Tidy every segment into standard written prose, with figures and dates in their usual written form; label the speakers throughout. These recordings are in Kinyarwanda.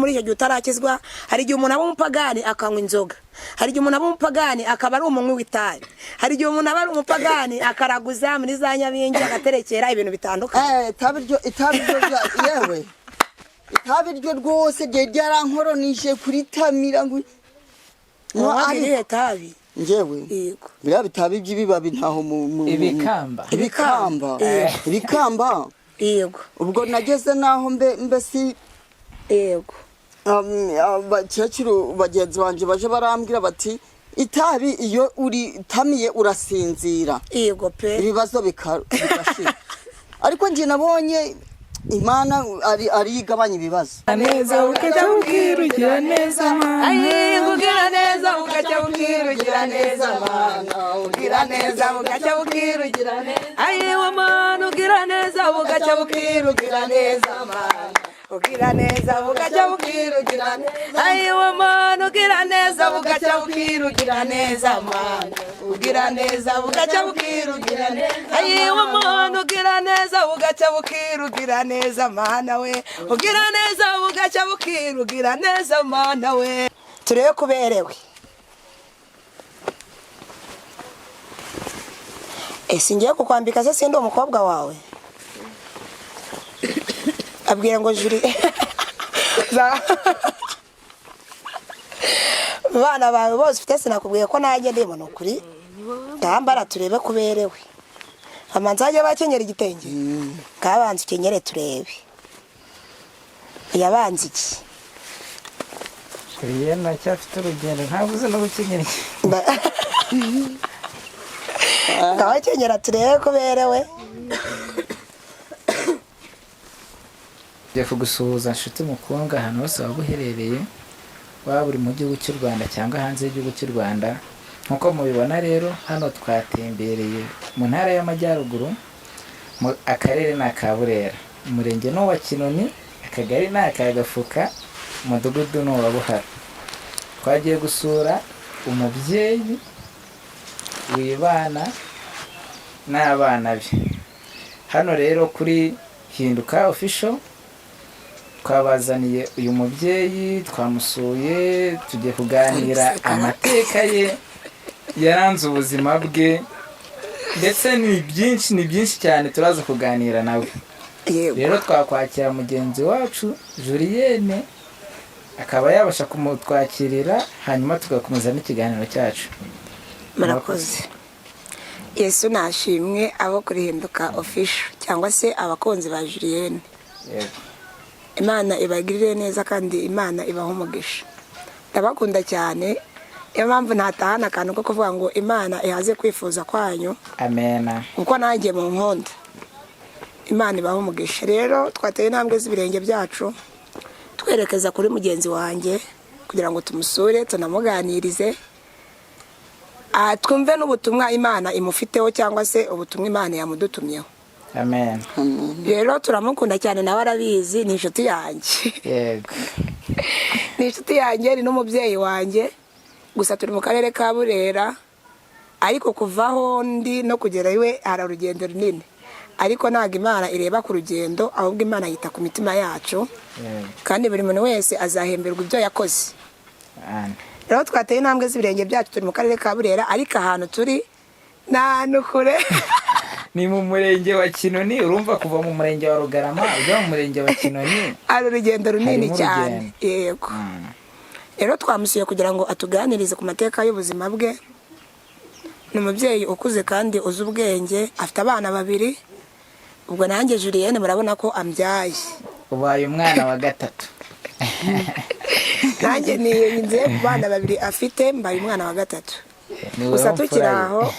Speaker 1: muri icyo gihe utarakizwa. Hari igihe umuntu aba umupagani akanywa inzoga, hari igihe umuntu aba umupagani akaba ari umunywi w'itabi, hari igihe umuntu aba ari umupagani akaraguza muri za Nyabingi agaterekera ibintu bitandukanye.
Speaker 2: itabi yewe itabi ryo rwose ryarankoronije kuritamira ngo
Speaker 1: ari itabi
Speaker 2: njewe
Speaker 1: yego
Speaker 2: biriya bitabi by'ibibabi ntaho mu ibikamba
Speaker 1: yego.
Speaker 2: ubwo nageze naho mbesi
Speaker 1: yego
Speaker 2: abakecuru bagenzi banje baje barambwira bati itabi iyo uritamiye urasinzira.
Speaker 1: yego pe
Speaker 2: ibibazo bigashira. Ariko nje nabonye Imana ari igabanya ibibazo.
Speaker 3: Neza ukaja ukirugira neza mana.
Speaker 1: Ayi ugira neza ukaja ukirugira neza mana. Ugira neza ukaja ukirugira neza. Ayi wa mana ugira neza ukaja ukirugira neza mana. Ugira neza ukaja ukirugira neza. Ayi wa mana ugira neza ukaja ukirugira neza mana. Ugira neza ukaja ukirugira neza. Ayi wa mana ugira neza ukaja ukirugira neza mana we. Ugira neza ukaja ukirugira neza mana we. Turebe kuberewe. Singiye kukwambika se sindi umukobwa wawe. Abwira ngo Julie bana bawe bose ufite sinakubwiye ko nanjye ndimo nukuri ndambara turebe kuberewe. Amanza ajya bakenyera igitenge kabanza ukenyere turebe yabanze iki
Speaker 3: Kuriye na cyafite urugendo ntabuze no gukenyera
Speaker 1: kabakenyera turebe kuberewe.
Speaker 3: Jefu gusuhuza inshuti mukundwa ahantu hose waba uherereye, waba uri mu gihugu cy'u Rwanda cyangwa hanze y'igihugu cy'u Rwanda. Nkuko mubibona rero hano twatembereye mu ntara y'Amajyaruguru, mu akarere na Kaburera, umurenge no wa Kinoni, akagari na Kagafuka, umudugudu no wa Buhara. Twagiye gusura umubyeyi wibana n'abana be. Hano rero kuri Hinduka Official twabazaniye uyu mubyeyi, twamusuye tugiye kuganira amateka ye yaranze ubuzima bwe, ndetse ni byinshi cyane turaza kuganira nawe. Rero twakwakira mugenzi wacu Julienne akaba yabasha kumutwakirira, hanyuma tugakomeza n'ikiganiro cyacu.
Speaker 1: Murakoze. Yesu nashimwe abo kuri Hinduka Official cyangwa se abakonzi ba Julienne.
Speaker 3: Yego.
Speaker 1: Imana ibagirire neza kandi Imana ibaho umugisha. Ndabakunda cyane. Iyo mpamvu ntatahana akantu ko kuvuga ngo Imana ihaze kwifuza kwanyu.
Speaker 3: Amena.
Speaker 1: Uko nanjye mu nkonda. Imana ibaho umugisha. Rero twateye intambwe z'ibirenge byacu twerekeza kuri mugenzi wanjye kugira ngo tumusure tunamuganirize. Twumve n'ubutumwa Imana imufiteho cyangwa se ubutumwa Imana yamudutumyeho.
Speaker 3: Amen.
Speaker 1: Rero turamukunda cyane nawe arabizi, ni inshuti yanjye.
Speaker 3: Yego.
Speaker 1: Ni inshuti yanjye, ni n'umubyeyi wanjye. Gusa turi mu karere ka Burera, ariko kuvaho ndi no kugera iwe hari urugendo runini. Ariko ntabwo Imana ireba ku rugendo, ahubwo Imana yita ku mitima yacu. Kandi buri muntu wese azahemberwa ibyo yakoze. Rero twateye intambwe z'ibirenge byacu turi mu karere ka Burera, ariko ahantu turi nukure
Speaker 3: ni mu murenge wa Kinoni. Urumva kuva mu murenge wa Rugarama ujya mu murenge wa Kinoni
Speaker 1: ari urugendo runini cyane. Yego. Rero twamusuye kugira ngo atuganirize ku mateka y'ubuzima bwe. Ni umubyeyi ukuze kandi uzi ubwenge, afite abana babiri. Ubwo nanjye Julienne murabona ko ambyaye.
Speaker 3: Ubaye umwana wa gatatu.
Speaker 1: Nanjye niyinze ku bana babiri afite, mbaye umwana wa gatatu. Gusa tukiri aho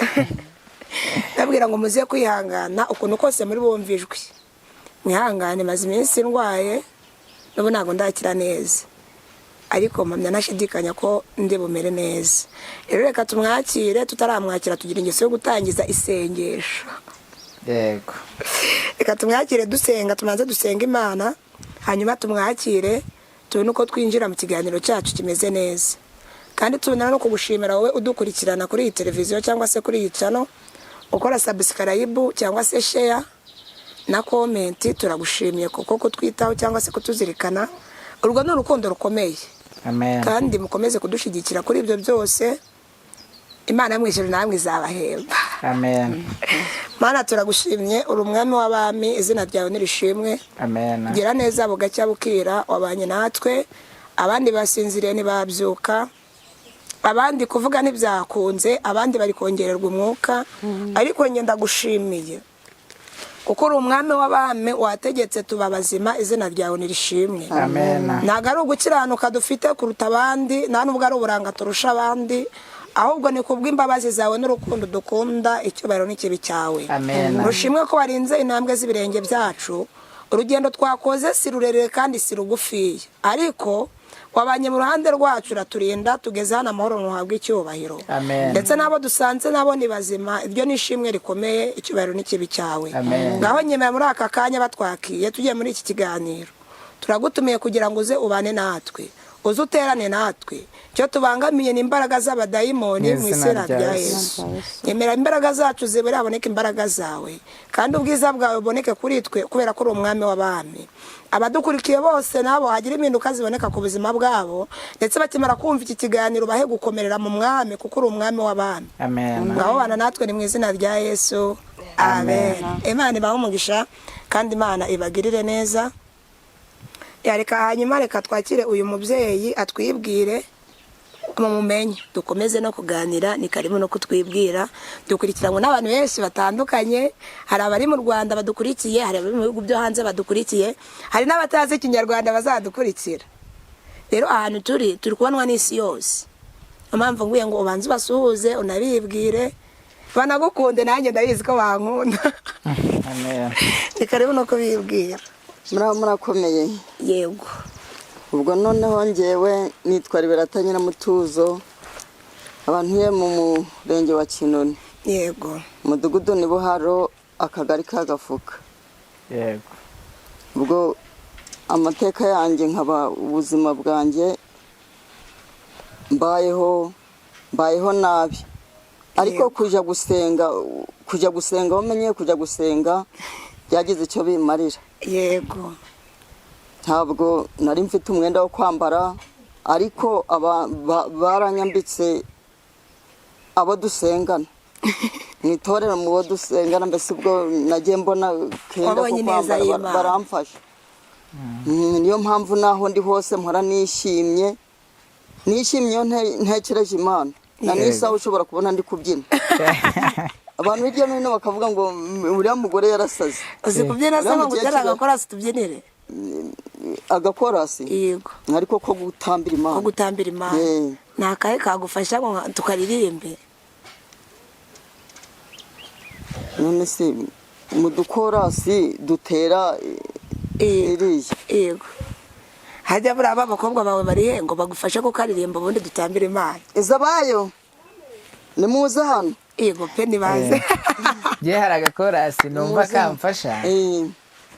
Speaker 1: ndabwira ngo muze kwihangana ukuntu kose muri bumvijwe. Mwihangane, maze iminsi ndwaye n'ubu ntabwo ndakira neza, ariko mpamya nashidikanya ko ndi bumere neza. Rero reka tumwakire, tutaramwakira tugira ingeso yo gutangiza isengesho.
Speaker 3: Yego.
Speaker 1: Reka tumwakire dusenga, tumanze dusenga Imana, hanyuma tumwakire tubone uko twinjira mu kiganiro cyacu kimeze neza. Kandi tubona no kugushimira wowe udukurikirana kuri iyi televiziyo cyangwa se kuri iyi channel, ukora subscribe cyangwa se share na comment. Turagushimiye kuko kutwitaho cyangwa se kutuzirikana urwo ni urukundo rukomeye
Speaker 3: amen
Speaker 1: kandi mukomeze kudushyigikira kuri ibyo byose. Imana mu ijuru namwe izabahemba.
Speaker 3: amen
Speaker 1: Mana turagushimye, uri umwami w'abami, izina ryawe nirishimwe.
Speaker 3: amen
Speaker 1: Gira neza bugacya bukira, wabanye natwe, abandi basinziriye ntibabyuka, abandi kuvuga ntibyakunze, abandi bari kongererwa umwuka, ariko njye ndagushimiye kuko uri umwami w'abami, wategetse tuba bazima, izina ryawe nirishimwe.
Speaker 3: amen
Speaker 1: Ntabwo ari ugukiranuka dufite kuruta abandi, nta nubwo ari uburanga turusha abandi, ahubwo ni kubw'imbabazi zawe n'urukundo dukunda, icyubahiro n'ikibi cyawe.
Speaker 3: amen
Speaker 1: Rushimwe ko warinze intambwe z'ibirenge byacu, urugendo twakoze si rurerure kandi si rugufiya, ariko wabanye mu ruhande rwacu uraturinda, tugeze hano amahoro ntuhabwe icyubahiro.
Speaker 3: amen
Speaker 1: Ndetse n'abo dusanze nabo ni bazima, iryo ni ishimwe rikomeye, icyubahiro n'ikibi cyawe.
Speaker 3: Amen.
Speaker 1: Ngaho nyemera muri aka kanya batwakiye tugiye muri iki kiganiro, turagutumiye kugira ngo uze ubane natwe, uze uterane natwe. Cyo tubangamiye ni imbaraga z'abadayimoni mu izina rya Yesu. Nyemera imbaraga zacu zibure haboneke imbaraga zawe, kandi ubwiza bwawe buboneke kuri twe, kubera ko uri umwami w'abami. Abadukurikiye bose nabo hagira impinduka ziboneka ku buzima bwabo, ndetse bakimara kumva iki kiganiro bahe gukomerera mu mwami, kuko uri umwami w'abami.
Speaker 3: amen
Speaker 1: Ngaho bana natwe ni mu izina rya Yesu. Amen. Imana ibahe umugisha kandi Imana ibagirire neza. Yareka hanyuma reka twakire uyu mubyeyi atwibwire, mumumenye, dukomeze no kuganira, ni karibu no kutwibwira. Dukurikiranwa n'abantu benshi batandukanye, hari abari mu Rwanda badukurikiye, hari abari mu bihugu byo hanze badukurikiye, hari n'abatazi Ikinyarwanda bazadukurikira. Rero ahantu turi kubonwa n'isi yose, impamvu nguye ngo ubanze basuhuze unabibwire, banagukunde nanjye ndabizi ko bankunda.
Speaker 3: amen
Speaker 1: Ni karibu no kubibwira.
Speaker 2: murakomeye.
Speaker 1: Yego.
Speaker 2: Ubwo noneho njyewe nitwa Liberata Nyiramutuzo, abantu ye mu murenge wa Kinoni,
Speaker 1: Yego.
Speaker 2: umudugudu ni Buharo, akagari ka Gafuka.
Speaker 3: yego
Speaker 2: Ubwo amateka yanjye nkaba ubuzima bwanjye mbayeho nabi, ariko kujya gusenga wamenye kujya gusenga byagize icyo bimarira.
Speaker 1: Yego.
Speaker 2: Ntabwo nari mfite umwenda wo kwambara, ariko baranyambitse abo dusengana mu itorero, mu bo dusengana, mbese ubwo nagiye mbona kenda ko kwambara baramfasha. Niyo mpamvu naho ndi hose mpora nishimye iyo ntekereje Imana, na n'isaha ushobora kubona ndi kubyina. Abantu hirya no hino bakavuga ngo uriya mugore yarasaze.
Speaker 1: Uzi kubyina se ngo gutera agakorasi tubyinire?
Speaker 2: Agakorasi?
Speaker 1: Yego.
Speaker 2: Ariko ko gutambira Imana.
Speaker 1: Ko gutambira Imana. Ni akahe kagufasha ngo tukaririmbe?
Speaker 2: None se mu dukorasi dutera iriya.
Speaker 1: Yego. Hajya buriya abakobwa bawe bari he ngo bagufashe kukaririmba ubundi dutambira Imana?
Speaker 2: Izabayo ni muze hano.
Speaker 1: Yego pe nibaze.
Speaker 3: Ngiye hari agakorasi numva kamfasha,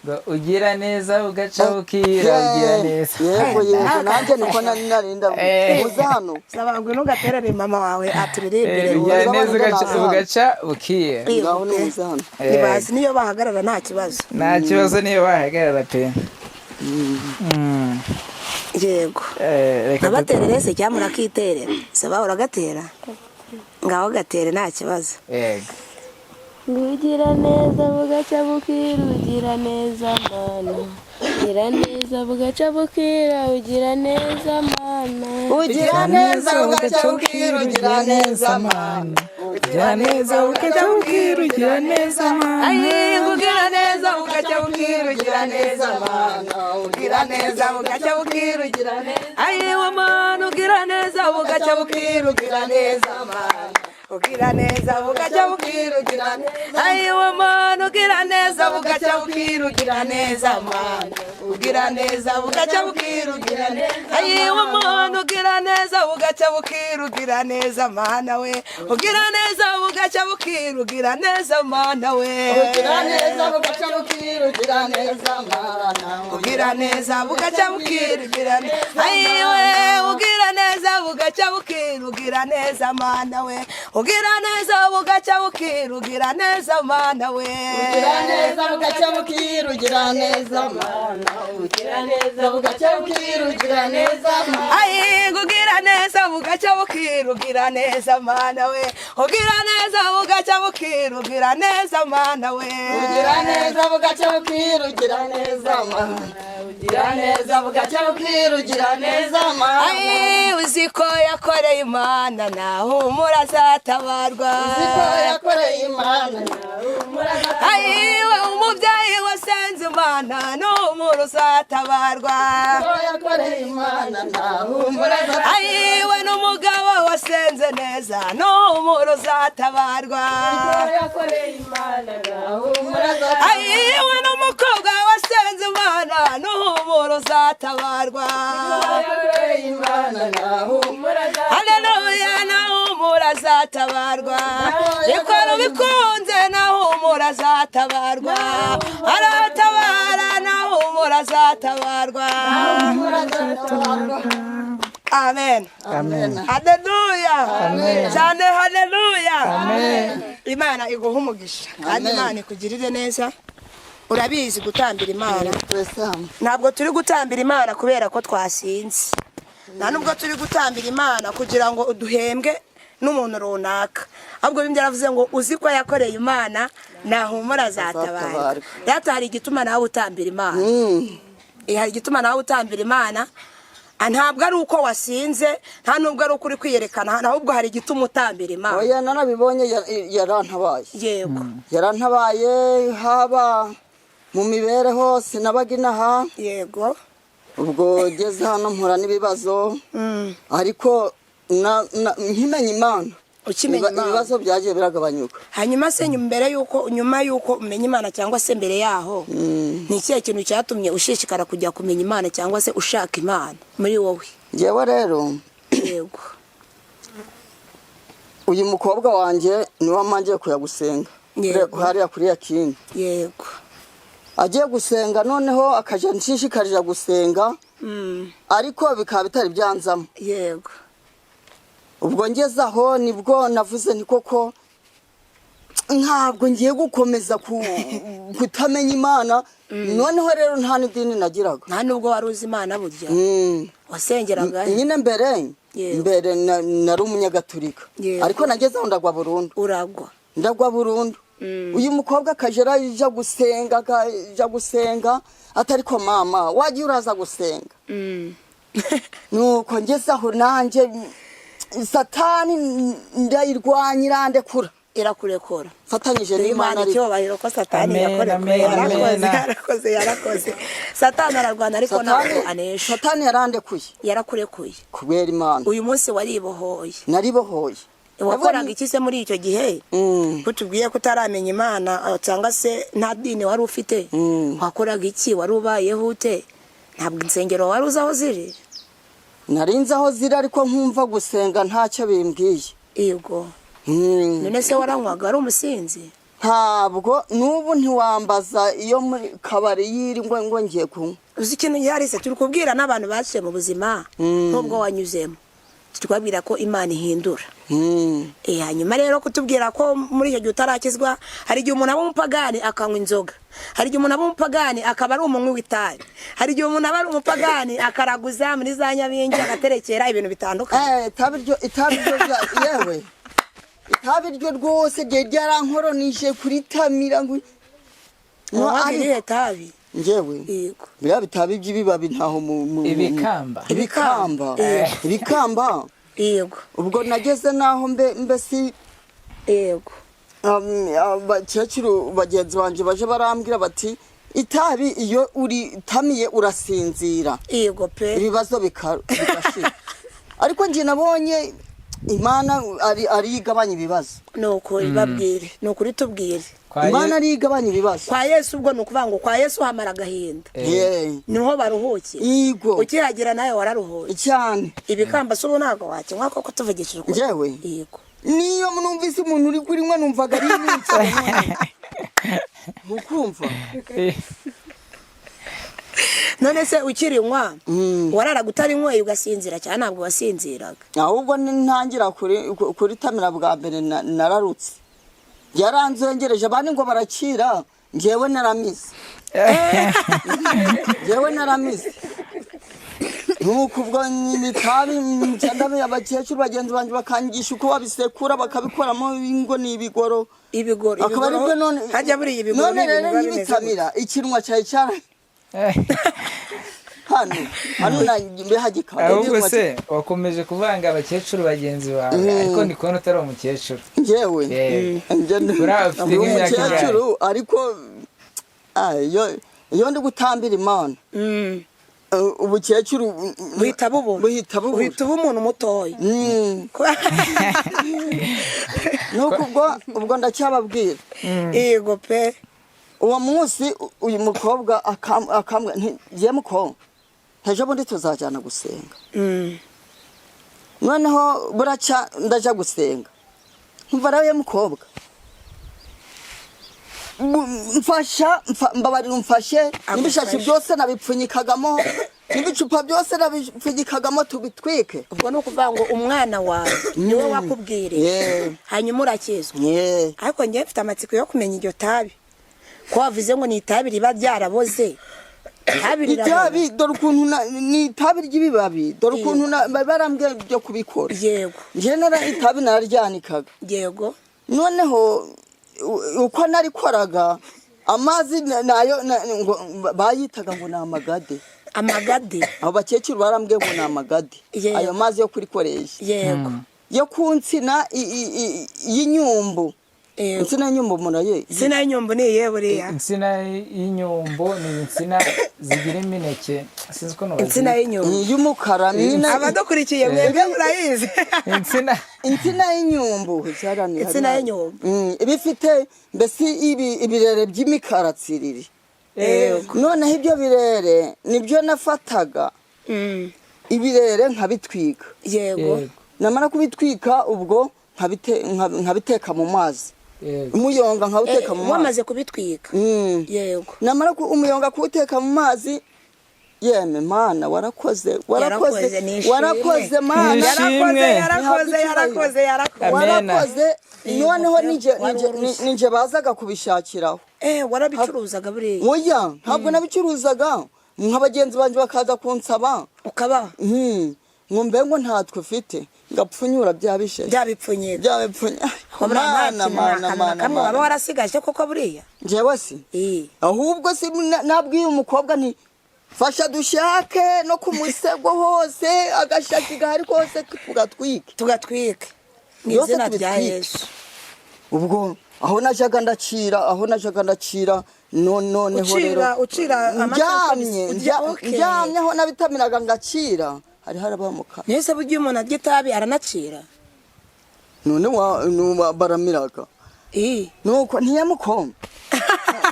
Speaker 3: ngo ugira neza ugaca bukira, ugira neza.
Speaker 2: Yego nanjye niko narinda muze hano.
Speaker 1: Sabangwe ntugaterere mama wawe aturirimbire.
Speaker 3: Ugira neza ugaca bukira.
Speaker 2: Ngaho ni muze hano.
Speaker 1: Nibaze niyo bahagarara nta kibazo.
Speaker 3: Nta kibazo niyo bahagarara pe.
Speaker 1: Yego. Nabaterere se cyangwa murakiterera? Saba uragatera? Ngaho gatere nta kibazo.
Speaker 3: Yego.
Speaker 4: Ugira neza bugaca bukira, ugira neza Mana. Ugira neza bugaca bukira, ugira neza Mana.
Speaker 1: Ugira neza bugaca bukira, ugira neza Mana.
Speaker 3: Ugira neza ugaca bukira, ugira neza Mana.
Speaker 1: Ayi ugira neza bugaca bukira, ugira neza Mana. Ugira neza bugaca bukira, ugira neza. Ayi wa Mana ugira neza bugaca bukira, ugira neza Mana. Ugira neza bugaca bukira, ugira neza. Ayi wa Mana ugira neza bugaca bukira, ugira neza Mana. Ugira neza bugaca bukira, ugira neza. Ayi wa Mana ugira neza bugaca bukira, ugira neza Mana we. Ugira neza bugaca bukira, ugira neza Mana we.
Speaker 2: Ugira neza bugaca bukira, ugira neza Mana.
Speaker 1: Ugira neza bugaca bukira, ugira neza. Ayi we ugira neza bugaca bukira, ugira neza Mana we. ugira neza bugacya bukira ugira neza mana we
Speaker 2: ugira neza bugacya bukira ugira neza mana ugira neza bugacya bukira ugira neza mana
Speaker 1: ayi ugira neza bugacya bukira ugira neza mana we ugira neza bugacya bukira ugira neza mana we
Speaker 2: ugira neza bugacya bukira ugira neza mana ugira neza bugacya bukira ugira neza mana
Speaker 1: ayi uziko yakoreye imana naho murazatabarwa
Speaker 2: uziko yakoreye imana
Speaker 1: ayi we umubyeyi wasenze imana n'umuru uzatabarwa
Speaker 2: yakoreye imana naho murazatabarwa
Speaker 1: ayi we n'umugabo wasenze neza n'umuru uzatabarwa
Speaker 2: yakoreye imana naho murazatabarwa
Speaker 1: ayi we n'umukobwa wasenze imana n'umuru uzatabarwa
Speaker 2: yakoreye imana naho murazatabarwa
Speaker 1: haleluya naho murazatabarwa bikora bikunze naho murazatabarwa aratabara naho murazatabarwa amen
Speaker 3: amen
Speaker 1: haleluya
Speaker 3: Amen.
Speaker 1: cyane haleluya
Speaker 3: Amen.
Speaker 1: imana iguha umugisha kandi
Speaker 2: Amen.
Speaker 1: imana ikugirire neza urabizi gutambira imana
Speaker 2: twese hamwe
Speaker 1: ntabwo turi gutambira imana kubera ko twasinze nta nubwo turi gutambira imana kugira ngo duhembwe n'umuntu runaka ahubwo bimwe yaravuze ngo uzi ko yakoreye imana nahumura azatabarwa rero hari igituma nawe utambira imana hari igituma nawe utambira imana ntabwo ari uko wasinze nta nubwo ari uko uri kwiyerekana ahubwo hari igituma utambira imana
Speaker 2: oya narabibonye yarantabaye
Speaker 1: yego
Speaker 2: yarantabaye haba mu mibereho sinabaga inaha
Speaker 1: yego
Speaker 2: ubwo ngeze hano mpura n'ibibazo ariko nkimenya imana
Speaker 1: ukimenya imana
Speaker 2: ibibazo byagiye biragabanyuka
Speaker 1: hanyuma se nyuma y'uko umenya imana cyangwa se mbere yaho ni ikihe kintu cyatumye ushishikara kujya kumenya imana cyangwa se ushaka imana muri wowe
Speaker 2: ngewe rero
Speaker 1: yego
Speaker 2: uyu mukobwa wanjye niwe amangiye kuya gusenga
Speaker 1: Yego.
Speaker 2: hariya kuri yakini
Speaker 1: yego
Speaker 2: agiye gusenga noneho akajya nshishikarira gusenga ariko bikaba bitari byanzamo
Speaker 1: yego
Speaker 2: ubwo ngeze aho nibwo navuze nti koko ntabwo ngiye gukomeza kutamenya imana noneho rero nta n'idini nagiraga
Speaker 1: nta nubwo wari uzi imana burya wasengeraga
Speaker 2: nyine mbere
Speaker 1: Yego.
Speaker 2: nari umunyagatulika
Speaker 1: Yego.
Speaker 2: ariko nageze aho ndagwa burundu ndagwa burundu uyu mukobwa akajya ajya gusenga atariko mama wajya uraza gusenga nuko ngeze aho nanjye satani ndayirwanya irandekura
Speaker 1: irakurekura
Speaker 2: fatanyije n'imana
Speaker 1: ariko icyubahiro ko satani yarakoze satani ararwana ariko ntabwo anesha
Speaker 2: satani yarandekuye
Speaker 1: yarakurekuye
Speaker 2: kubera imana
Speaker 1: uyu munsi waribohoye
Speaker 2: naribohoye
Speaker 1: wakoraga iki se muri icyo gihe kutubwiye ko utaramenya imana cyangwa se nta dini wari ufite wakoraga iki wari ubayeho ute ntabwo insengero wari uzi aho ziri
Speaker 2: narinze aho ziri ariko nkumva gusenga ntacyo bimbwiye
Speaker 1: yego none se waranywaga ari umusinzi
Speaker 2: ntabwo n'ubu ntiwambaza iyo muri kabari yiri ngo ngiye kunywa
Speaker 1: uzi ikintu yarise turi kubwira n'abantu baciye mu buzima n'ubwo wanyuzemo tukabwira ko imana ihindura hanyuma rero kutubwira ko muri icyo gihe utarakizwa hari igihe umuntu aba umupagani akanywa inzoga hari igihe umuntu aba umupagani akaba ari umunywi w'itabi hari igihe umuntu aba ari umupagani akaraguza muri za nyabingi agaterekera ibintu bitandukanye
Speaker 2: itabi ryo yewe itabi ryo rwose ryarankoronije kuri tamira ngo
Speaker 1: irihe tabi
Speaker 2: ngewe
Speaker 1: yego
Speaker 2: biriya bitabi by'ibibabi ntaho ibikamba
Speaker 1: yego
Speaker 2: ubwo nageze naho mbese
Speaker 1: yego
Speaker 2: abakecuru bagenzi banjye baje barambwira bati itabi iyo uritamiye urasinzira
Speaker 1: yego pe
Speaker 2: ibibazo bigashira ariko njye nabonye imana ari igabanya ibibazo
Speaker 1: nuko ibabwire nuko tubwire
Speaker 2: imana ari igabanya ibibazo
Speaker 1: kwa Yesu ubwo nukuvuga ngo kwa Yesu hamara agahinda niho baruhukiye
Speaker 2: yego
Speaker 1: ukihagera nawe wararuhuye
Speaker 2: cyane
Speaker 1: ibikamba se ubu ntabwo wakinywa koko tuvugishije ukuri
Speaker 2: njyewe
Speaker 1: yego
Speaker 2: niyo numvise umuntu uri kurinywa numvaga ari ibintu ukumva
Speaker 5: none se ukirinywa wararaga utarinyweye ugasinzira cyane ntabwo wasinziraga
Speaker 2: ahubwo ntangira kuri tamira bwa mbere nararutse yaranzengereje abandi ngo barakira njyewe naramize nuko ubwo n'itabi cyangwa abakecuru bagenzi banjye bakangisha uko babisekura bakabikoramo ingo n'ibigoro akaba ari byo none
Speaker 5: hajya buri ibigoro
Speaker 2: none rero n'ibitamira ikinwa cyawe cyara hano nambe hagika
Speaker 3: ahubwo se wakomeje kuvanga abakecuru bagenzi bawe ariko ni kubona utari umukecuru
Speaker 2: njyewe
Speaker 3: ufite
Speaker 2: umukecuru ariko iyo ndi gutambira Imana ubukecuru
Speaker 5: buhita uba umuntu mutoya
Speaker 2: nuko ubwo ndacyababwira
Speaker 5: yego pe
Speaker 2: uwo munsi uyu mukobwa akambwa ntiye mukobwa ejo bundi tuzajyana gusenga noneho buraca ndaja gusenga mva nawe mukobwa mbabarira umfashe n'ibishashi byose nabipfunyikagamo n'ibicupa byose nabipfunyikagamo tubitwike
Speaker 5: ubwo ni ukuvuga ngo umwana wawe niwe wakubwiriye hanyuma urakizwa ariko njye mfite amatsiko yo kumenya iryo tabi ko wavuze ngo ni itabi riba ryaraboze
Speaker 2: itabi dore ukuntu ni itabi ry'ibibabi dore ukuntu barambwiye byo kubikora
Speaker 5: yego
Speaker 2: njye itabi nararyanikaga
Speaker 5: yego
Speaker 2: noneho uko narikoraga amazi nayo bayitaga ngo ni amagade abo bakecuru barambwiye ngo ni amagade ayo mazi yo kurikoresha
Speaker 5: yego
Speaker 2: yo ku nsina y'inyumbu insina y'inyumbu muraye
Speaker 5: insina y'inyumbu ni iyihe buriya
Speaker 3: insina y'inyumbu ni insina zigira imineke sinzi ko
Speaker 5: insina y'inyumbu
Speaker 2: y'umukara
Speaker 5: abadukurikiye mwebwe murayizi
Speaker 2: insina y'inyumbu
Speaker 5: insina y'inyumbu
Speaker 2: ibifite mbese ibirere by'imikara tsiriri noneho ibyo birere nibyo nafataga ibirere nkabitwika
Speaker 5: yego
Speaker 2: namara kubitwika ubwo nkabiteka mu mazi umuyonga nkawuteka mu mazi
Speaker 5: wamaze kubitwika yego
Speaker 2: namara umuyonga kuwuteka mu mazi yeme Mana warakoze mana yarakoze noneho ninje bazaga kubishakiraho
Speaker 5: warabicuruzaga buriya
Speaker 2: oya ntabwo nabicuruzaga nk'abagenzi banjye bakaza kunsaba
Speaker 5: ukaba
Speaker 2: ngombe ngo ntatwe ufite ngapfunyura
Speaker 5: byabipfunyira mana waba warasigaje koko buriya
Speaker 2: njyewe si ahubwo si nabwiye umukobwa nti fasha dushake no ku musego hose agashaki gahari kose
Speaker 5: tugatwike mu izina rya Yesu
Speaker 2: ubwo aho najaga ndacira noneho rero
Speaker 5: ucira
Speaker 2: njyamye aho nabitamiraga ngacira hari harabamuka
Speaker 5: nese buryo umuntu arya itabi aranacira
Speaker 2: none baramiraga nuko ntiyamukomba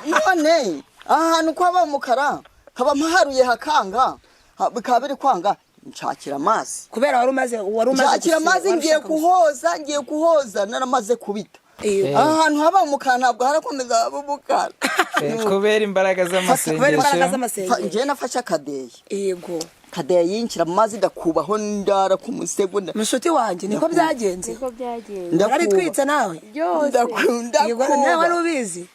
Speaker 2: none ahantu kwa bamukara haba mpaharuye hakanga bikaba biri kwanga nshakira amazi
Speaker 5: kubera wari umaze
Speaker 2: nshakira amazi ngiye kuhoza naramaze kubita ahantu haba umukara ntabwo harakomeza haba umukara
Speaker 3: kubera imbaraga z'amasengesho
Speaker 2: njye nafashe akadeyi
Speaker 5: yego
Speaker 2: kadeyi yinkira mu mazi ndakubaho ndara ku musego
Speaker 5: mushuti wanjye niko byagenze ari twitse nawe
Speaker 2: ndakuba
Speaker 5: wari ubizi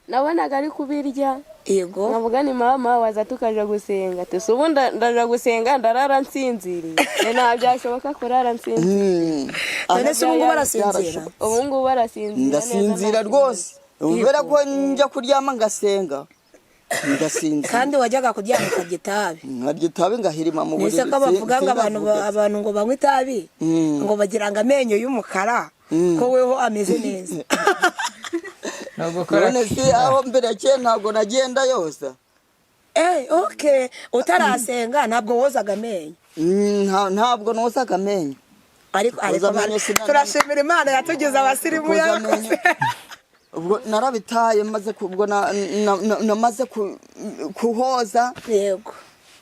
Speaker 4: nabonaga ari kubirya
Speaker 5: yego
Speaker 4: nkavuga ni mama waza tukaja gusenga tusi ubu ndaja gusenga ndarara nsinziriye nta byashoboka kurara nsinziriye
Speaker 5: none se ubu barasinzira
Speaker 2: ndasinzira rwose ubera ko njya kuryama ngasenga
Speaker 5: kandi wajyaga kuryama ukarya itabi
Speaker 2: ngahirima mu buriri
Speaker 5: nise ko bavuga ngo abantu ngo banywe itabi ngo bagira ngo amenyo y'umukara ko weho ameze neza
Speaker 2: none se aho mbere cye ntabwo nagenda yose
Speaker 5: okay utarasenga ntabwo wozaga amenyo
Speaker 2: ntabwo nozaga amenyo
Speaker 5: ariko turashimira Imana yatugize abasirimu yakoze
Speaker 2: ubwo narabitaye maze kubwo namaze kuhoza
Speaker 5: yego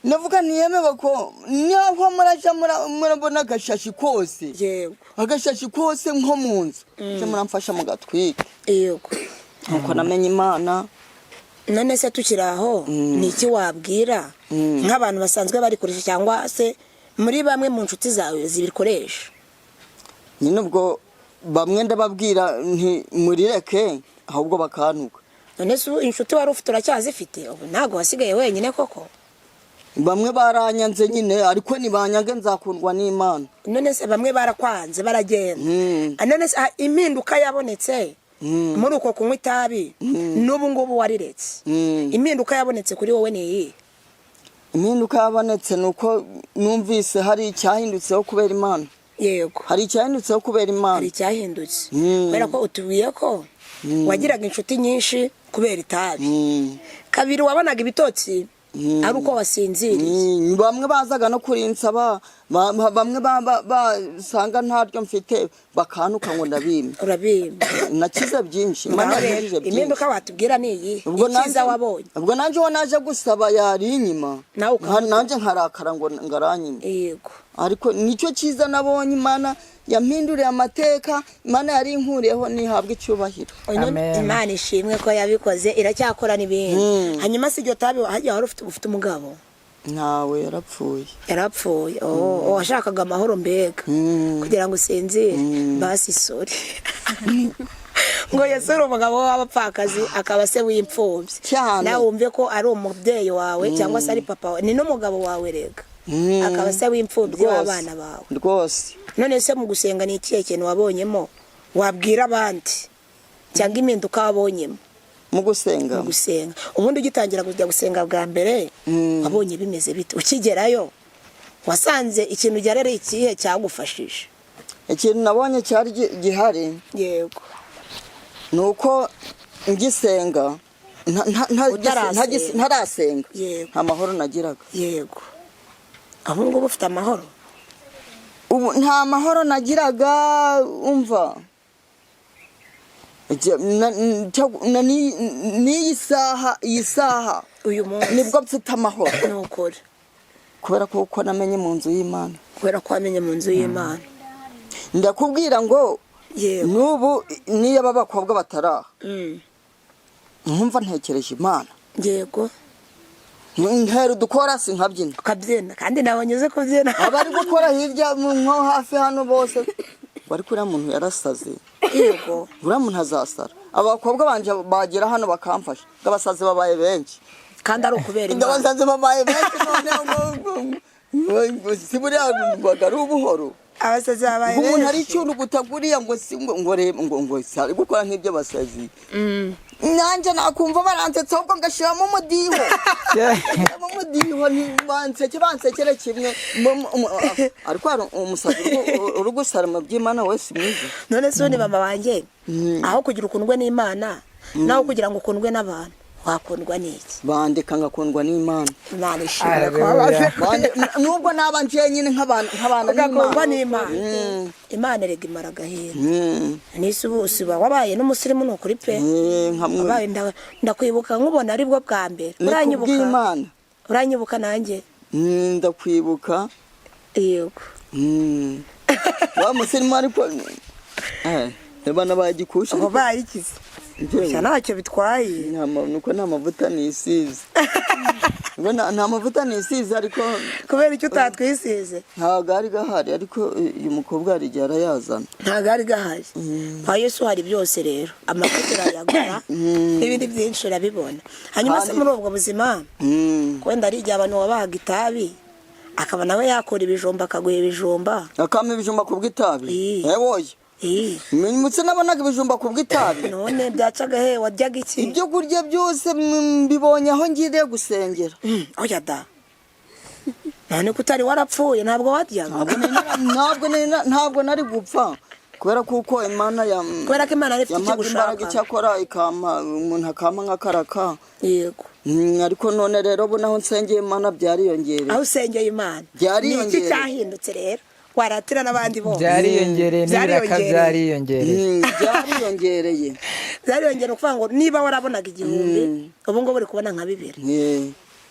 Speaker 2: navuga niyemeba ko niho muraja murabona agashashi kose
Speaker 5: yego
Speaker 2: agashashi kose nko mu nzu cyo muramfasha mu gatwike
Speaker 5: yego
Speaker 2: nuko namenye Imana
Speaker 5: none se tukiri aho ni iki wabwira nk'abantu basanzwe barikoresha cyangwa se muri bamwe mu nshuti zawe zibikoresha?
Speaker 2: nyine ubwo bamwe ndababwira nti murireke ahubwo bakantuka.
Speaker 5: none se inshuti wari ufite uracyazifite ubu ntabwo wasigaye wenyine koko?
Speaker 2: bamwe baranyanze nyine ariko nibanyange nzakundwa n'Imana.
Speaker 5: none se bamwe barakwanze baragenda none se impinduka yabonetse muri uko kunywa itabi n'ubu ngubu wariretse impinduka yabonetse kuri wowe ni iyi?
Speaker 2: impinduka yabonetse nuko numvise hari icyahindutseho kubera Imana.
Speaker 5: yego
Speaker 2: hari icyahindutseho kubera Imana.
Speaker 5: hari icyahindutse kubera ko utubiye ko wagiraga inshuti nyinshi kubera itabi. kabiri wabonaga ibitotsi ari uko wasinziriye.
Speaker 2: bamwe bazaga no kurinsaba, bamwe basanga ntaryo mfite bakantuka ngo ndabimba.
Speaker 5: urabimba
Speaker 2: nakize byinshi, Imana yangije byinshi.
Speaker 5: impinduka watubwira ni iyi? ikiza wabonye?
Speaker 2: ubwo nanjye uwo naje gusaba yari inyuma, nanjye nkarakara ngo ngaranyima.
Speaker 5: yego
Speaker 2: ariko nicyo cyiza nabonye, Imana yampinduriye amateka, Imana yari inkuriyeho nihabwa icyubahiro.
Speaker 5: Imana ishimwe ko yabikoze, iracyakora n'ibindi. hanyuma si iryo tabi hajya wari ufite umugabo?
Speaker 2: ntawe, yarapfuye.
Speaker 5: yarapfuye. washakaga amahoro mbega kugira ngo usinzire. basi sori ngo Yesu ari umugabo w'abapfakazi akaba se w'imfubyi. nawe wumve ko ari umubyeyi wawe cyangwa se ari papa wawe, ni n'umugabo wawe rega, akaba se w'imfubyi w'abana bawe
Speaker 2: rwose.
Speaker 5: none se mu gusenga ni ikihe kintu wabonyemo wabwira abandi cyangwa impinduka wabonyemo
Speaker 2: mu gusenga?
Speaker 5: ubundi ugitangira kujya gusenga bwa mbere wabonye bimeze bite? ukigerayo wasanze ikintu cyarere ikihe cyagufashije?
Speaker 2: ikintu nabonye cyari gihari,
Speaker 5: yego,
Speaker 2: nuko ngisenga ntarasenga nta mahoro nagiraga.
Speaker 5: yego, aho ngubu ufite amahoro?
Speaker 2: ubu nta mahoro nagiraga. umva n'iyi saha
Speaker 5: uyu munsi
Speaker 2: nibwo mfite amahoro.
Speaker 5: ni ukuri,
Speaker 2: kubera ko namenye mu nzu y'Imana.
Speaker 5: kubera ko wamenye mu nzu y'Imana.
Speaker 2: ndakubwira ngo n'ubu niyo aba bakobwa bataraha nkumva ntekereje Imana.
Speaker 5: yego,
Speaker 2: ntera udukora si nkabyina
Speaker 5: ukabyina, kandi nabonye uzi kubyina.
Speaker 2: abari gukora hirya nko hafi hano bose bari kuriya muntu yarasaze.
Speaker 5: yego,
Speaker 2: uriya muntu azasara. abakobwa banje bagera hano bakamfasha, abasazi babaye benshi,
Speaker 5: kandi ari ukubera Imana.
Speaker 2: abasazi babaye benshi none si buriya ari ubuhoro.
Speaker 5: abasazi babaye benshi.
Speaker 2: umuntu ari icyuntu gutaguriya ngo sari gukora nk'ibyo basazi. nanjye nakumva baransetsa ahubwo ngashyiramo umudiho. bansekere kimwe. ariko umusazi uri gusara mu by'Imana wese mwiza.
Speaker 5: none se ni mama wanjye, aho kugira ukundwe n'Imana naho kugira ngo ukundwe n'abantu, wakundwa n'iki?
Speaker 2: bandika ngakundwa n'Imana.
Speaker 5: Imana ishimwe ko wabaje.
Speaker 2: nubwo naba nje nyine nk'abana
Speaker 5: n'Imana. Imana erega imara agahinda. nisi ubusiba wabaye n'umusirimu n'ukuri pe. wabaye ndakwibuka nkubona ari bwo bwa mbere. uranyibuka nanjye?
Speaker 2: ndakwibuka.
Speaker 5: yego.
Speaker 2: wa musirimu ariko bana bagikusha.
Speaker 5: wabaye ikize? ntacyo bitwaye.
Speaker 2: nuko nta mavuta nisize. nta mavuta nisize ariko
Speaker 5: kubera icyo utatwisize?
Speaker 2: ntabwo ari gahari, ariko uyu mukobwa hari igihe arayazana.
Speaker 5: ntabwo ari gahari. kwa Yesu hari byose rero, amavuta urayagura n'ibindi byinshi urabibona. hanyuma se muri ubwo buzima wenda ari igihe abantu wabahaga itabi akaba nawe yakora ibijumba, akaguha ibijumba,
Speaker 2: akama ibijumba ku bw'itabi. woye mutse nabonaga ibijumba ku bw'itabi.
Speaker 5: none byacaga he? waryaga iki?
Speaker 2: ibyo kurya byose mbibonye aho ngiriye gusengera.
Speaker 5: oya da, none ko utari warapfuye ntabwo waryaga?
Speaker 2: ntabwo nari gupfa, kubera kuko Imana
Speaker 5: kubera ko Imana ifite icyo gushaka.
Speaker 2: icyakora ikama umuntu akama nk'akaraka.
Speaker 5: yego.
Speaker 2: ariko none rero ubu naho nsengeye Imana byariyongereye.
Speaker 5: aho usengeye Imana
Speaker 2: byariyongereye.
Speaker 5: ni iki cyahindutse rero? waratira n'abandi bose.
Speaker 3: byariyongereye n'ibiraka byariyongereye.
Speaker 5: byariyongereye ukuvuga ngo niba warabonaga 1000 ubu ngubu uri kubona nka 2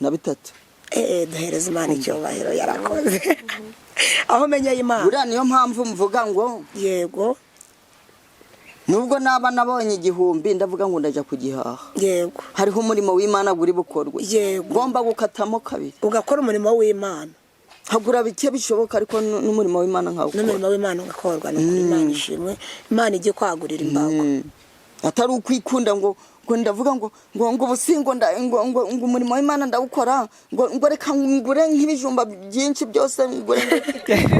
Speaker 2: na 3.
Speaker 5: duhereza Imana icyubahiro, yarakoze. aho menyeye Imana.
Speaker 2: buriya niyo mpamvu mvuga ngo
Speaker 5: yego,
Speaker 2: nubwo naba nabonye 1000 ndavuga ngo ndaja kugihaha
Speaker 5: yego
Speaker 2: hariho umurimo w'Imana guri bukorwe
Speaker 5: yego
Speaker 2: ngomba gukatamo kabiri
Speaker 5: ugakora umurimo w'Imana
Speaker 2: hagura bike bishoboka ariko n'umurimo w'Imana nkawukora
Speaker 5: n'umurimo w'Imana ugakorwa no kuri Imana ishimwe Imana ije kwagurira imbago
Speaker 2: atari ukwikunda ngo ndavuga ngo ubusingo ngo umurimo w'Imana ndawukora ngo reka ngure nk'ibijumba byinshi byose ngure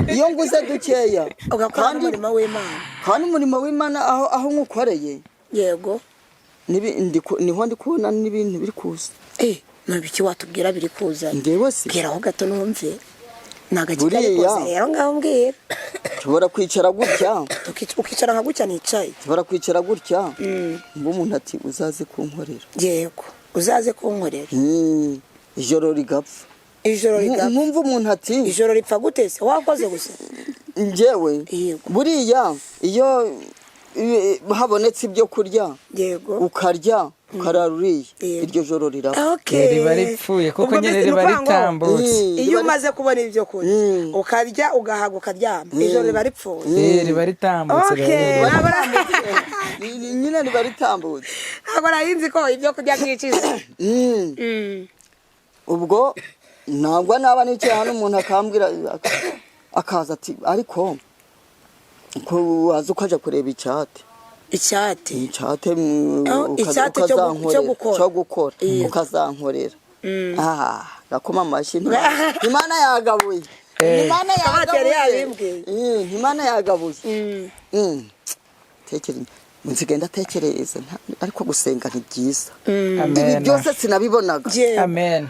Speaker 2: iyo nguze dukeya
Speaker 5: ugakora umurimo w'Imana
Speaker 2: kandi umurimo w'Imana aho ngukoreye
Speaker 5: yego
Speaker 2: niho ndi kubona n'ibintu biri kuza
Speaker 5: nabiki watubwira biri kuza
Speaker 2: ngewe se
Speaker 5: bwiraho gato numve nagakika rikoze rero ngaho mbwira
Speaker 2: tubora kwicara gutya
Speaker 5: ukicara nka gutya nicaye
Speaker 2: tubora kwicara gutya ngo umuntu ati uzaze kunkorera
Speaker 5: yego uzaze kunkorera
Speaker 2: ijoro rigapfa numva umuntu ati
Speaker 5: ijoro ripfa gute se wakoze gusa
Speaker 2: njyewe buriya iyo habonetse ibyo kurya
Speaker 5: yego
Speaker 2: ukarya ukararuriye iryo joro rirapfa
Speaker 3: riba ripfuye kuko nyine riba ritambutse
Speaker 5: iyo umaze kubona ibyo kurya ukarya ugahaga ukaryama ijoro riba ripfuye
Speaker 3: riba ritambutse
Speaker 2: nyine riba ritambutse
Speaker 5: ntabwo narinzi ko ibyo kurya byikiza
Speaker 2: ubwo ntabwo naba nicaye hano umuntu akambwira akaza ati ariko ko waza ukaja kureba icyate cyo gukora ukazankorera gakoma amashyi Imana yagabuye Imana yagabuye nzigenda tekereza ariko gusenga ni byiza ibi byose sinabibonaga
Speaker 3: amen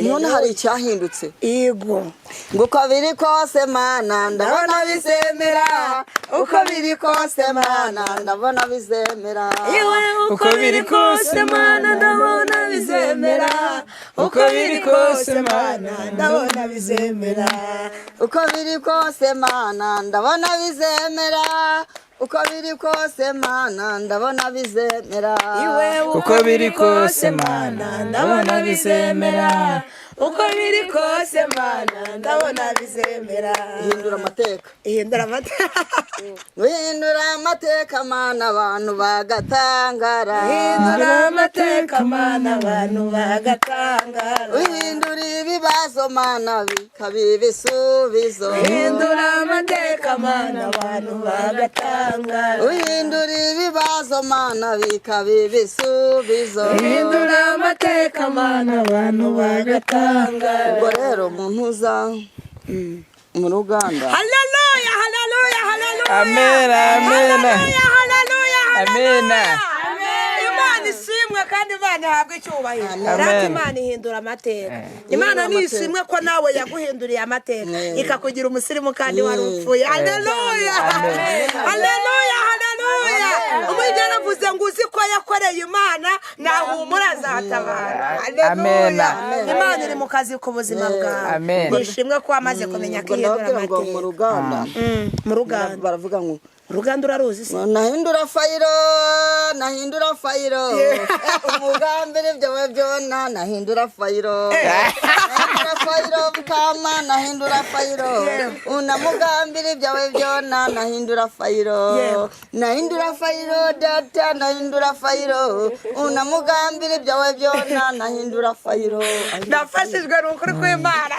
Speaker 2: none hari icyahindutse
Speaker 5: yego
Speaker 2: ngo uko biri kose Mana ndabona bizemera uko biri kose Mana ndabona bizemera
Speaker 1: uko biri kose Mana ndabona bizemera uko biri kose Mana ndabona bizemera
Speaker 2: uko biri kose Mana ndabona bizemera uko biri kose Mana ndabona bizemera
Speaker 3: uko biri kose Mana ndabona bizemera
Speaker 1: uko biri kose Mana ndabona bizemera
Speaker 2: ihindura amateka Mana abantu bagatangara
Speaker 1: hindura amateka Mana abantu bagatangara
Speaker 2: uhindura ibibazo Mana bikaba ibisubizo
Speaker 1: hindura amateka Mana abantu bagatangara
Speaker 2: uhindura ibibazo Mana bikaba ibisubizo
Speaker 1: hindura amateka Mana abantu bagatangara
Speaker 2: ubwo rero umuntu uza mu Ruganda
Speaker 5: haleluya haleluya haleluya
Speaker 3: amen amen
Speaker 5: Imana ishimwe kandi Imana ihabwe icyubahiro rati Imana ihindura amateka Imana nishimwe ko nawe yaguhinduriye amateka ikakugira umusirimu kandi wari upfuye haleluya haleluya haleluya umugera avuze ngo uzi ko yakoreye Imana nahumura azatabara haleluya Imana iri mu kazi ku buzima bwawe nishimwe ko wamaze kumenya ko ihindura amateka
Speaker 2: mu Ruganda baravuga ngo
Speaker 5: Ruganda uraruzi se
Speaker 2: nahindura fayiro umugambire byawe byona nahindura fayiro bukama nahindura fayiro unamugambire byawe byona nahindura fayiro data nahindura fayiro unamugambire byawe byona nahindura fayiro
Speaker 5: ndafashijwe n'ukuri kw'Imana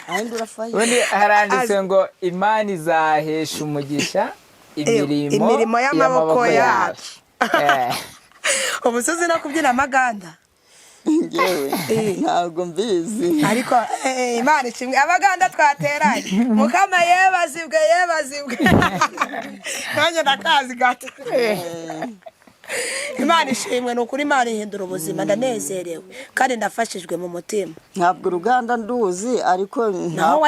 Speaker 2: nahindura fayiro
Speaker 3: ubundi haranditse ngo Imana izahesha umugisha imirimo
Speaker 5: y'amaboko yacu umusozi no kubyina amaganda
Speaker 2: ngewe ntabwo mbizi
Speaker 5: ariko Imana ishimwe abaganda twateranye mukama yebazibwe nanjye ndakazi gato Imana ishimwe n'ukuri Imana ihindura ubuzima ndanezerewe kandi ndafashijwe mu mutima
Speaker 2: ntabwo Uruganda nduzi ariko
Speaker 5: naho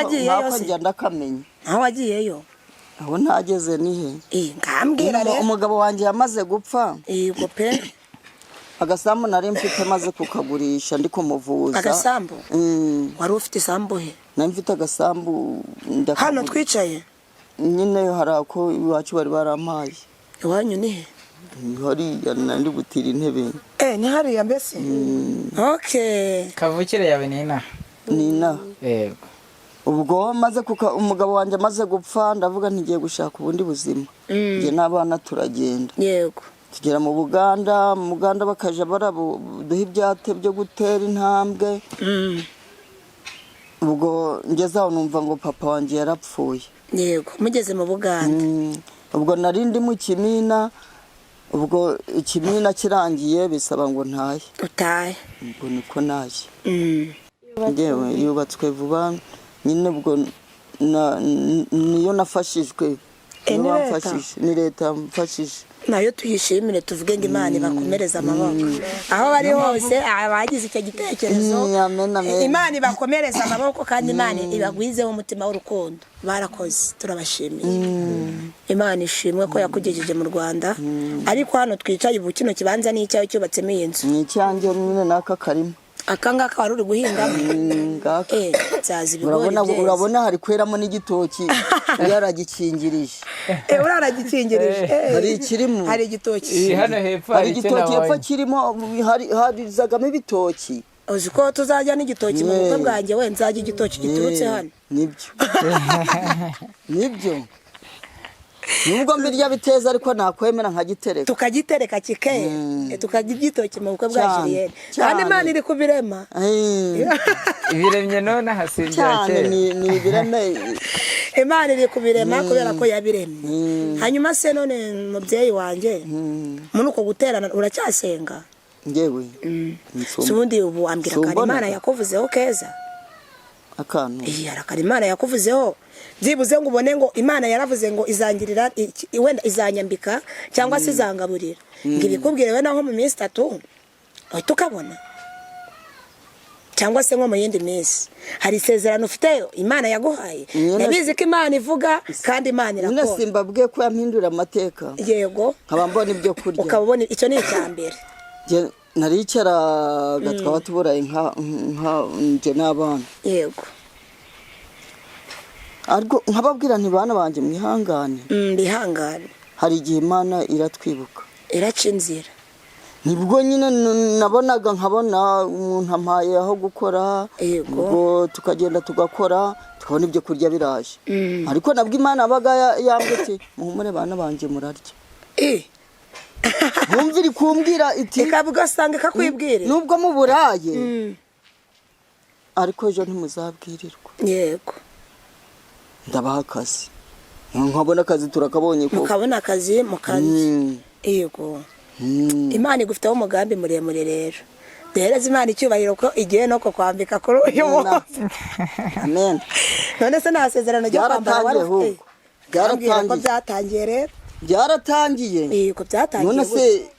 Speaker 2: njya ndakamenya
Speaker 5: naho wagiyeyo
Speaker 2: aho ntageze nihe
Speaker 5: ngambwira rero
Speaker 2: umugabo wanjye yamaze gupfa
Speaker 5: yego pe
Speaker 2: agasambu nari mfite maze kukagurisha ndi kumuvuza
Speaker 5: agasambu wari ufite isambu he
Speaker 2: nari mfite agasambu
Speaker 5: hano twicaye
Speaker 2: nyine hari ako iwacu bari barampaye
Speaker 5: iwanyu ni he
Speaker 2: hariya nandi gutira intebe
Speaker 5: ni hariya mbese okay
Speaker 3: kavukire yawe ni ina
Speaker 2: yego ubwo umugabo wanjye amaze gupfa ndavuga ntigiye gushaka ubundi buzima njye n'abana turagenda
Speaker 5: yego
Speaker 2: tugera mu Buganda bakaja baraduha ibyate byo gutera intambwe ubwo ngeze aho numva ngo papa wanjye yarapfuye
Speaker 5: yego mugeze mu Buganda
Speaker 2: ubwo nari ndi mu Kimina ubwo ikimina kirangiye bisaba ngo ntaye
Speaker 5: utahe
Speaker 2: ubwo niko naje ngewe yubatswe vuba nyine ubwo niyo nafashijwe ni leta mfashije
Speaker 5: nayo tuyishimire tuvuge ngo Imana ibakomereza amaboko aho bari hose abagize icyo gitekerezo Imana ibakomereza amaboko kandi Imana ibagwizeho umutima w'urukundo barakoze turabashimiye Imana ishimwe ko yakugejeje mu Rwanda ariko hano twicaye ubu kino kibanza ni icyawe cyubatsemo iyi nzu
Speaker 2: ni icyanjye nyine n'aka karimo
Speaker 5: akangaka wari uri guhingamo nzazi ibigori byeze
Speaker 2: urabona hari kweramo n'igitoki yaragikingirije
Speaker 5: uraragikingirije
Speaker 2: hari ikirimo
Speaker 5: hari igitoki
Speaker 3: hano hepfo
Speaker 2: hari igitoki hepfo kirimo harizagamo ibitoki
Speaker 5: uzi ko tuzajya n'igitoki mu bukwe bwanjye we nzajya igitoki giturutse hano
Speaker 2: nibyo nubwo mbirya biteza ariko nakwemera nkagitereka
Speaker 5: tukagitereka kikeye tukajya igitoki mu bukwe bwa Julienne kandi Imana iri kubirema
Speaker 3: ibiremye none hasinzira
Speaker 2: kera ni ibireme
Speaker 5: Imana iri kubirema kubera ko yabiremye hanyuma se none mubyeyi wanjye muri uko guterana uracyasenga
Speaker 2: ngewe
Speaker 5: ubundi ubu ambwira ko Imana yakuvuzeho keza
Speaker 2: akantu
Speaker 5: arakara Imana yakuvuzeho byibuze ngo ubone ngo Imana yaravuze ngo izangirira wenda izanyambika cyangwa se izangaburira ngo ibikubwire we naho mu minsi 3 uhita ukabona cyangwa se nko mu yindi minsi hari isezerano ufite Imana yaguhaye nabizi ko Imana ivuga kandi Imana irakora
Speaker 2: none simbabwiye ko yampindura amateka
Speaker 5: yego
Speaker 2: nkaba mbona ibyo kurya
Speaker 5: ukabona icyo ni icyambere
Speaker 2: naricara gatwaba tuburaye nka nje n'abana
Speaker 5: yego
Speaker 2: ariko nkababwira nti bana banje mwihangane
Speaker 5: bihangane
Speaker 2: hari igihe Imana iratwibuka
Speaker 5: iraca inzira
Speaker 2: nibwo nyine nabonaga nkabona umuntu ampaye aho gukora ubwo tukagenda tugakora tukabona ibyo kurya biraje ariko nabwo Imana abaga yambye muhumure bana banje murarya Mwumvira kumbwira iti
Speaker 5: ikavuga sanga kakwibwire
Speaker 2: nubwo mu buraye ariko ejo ntimuzabwirirwa
Speaker 5: yego
Speaker 2: ndabaha akazi nkabona akazi turakabonye ko
Speaker 5: mukabona akazi mukazi yego Imana igufiteho umugambi muremure rero duhereze Imana icyubahiro ko igiye no kwambika kuri uyu munsi
Speaker 2: amen
Speaker 5: none se nasezerano ryo kwambara wari ufite byatangiye rero
Speaker 2: byaratangiye
Speaker 5: yego byatangiye
Speaker 2: none se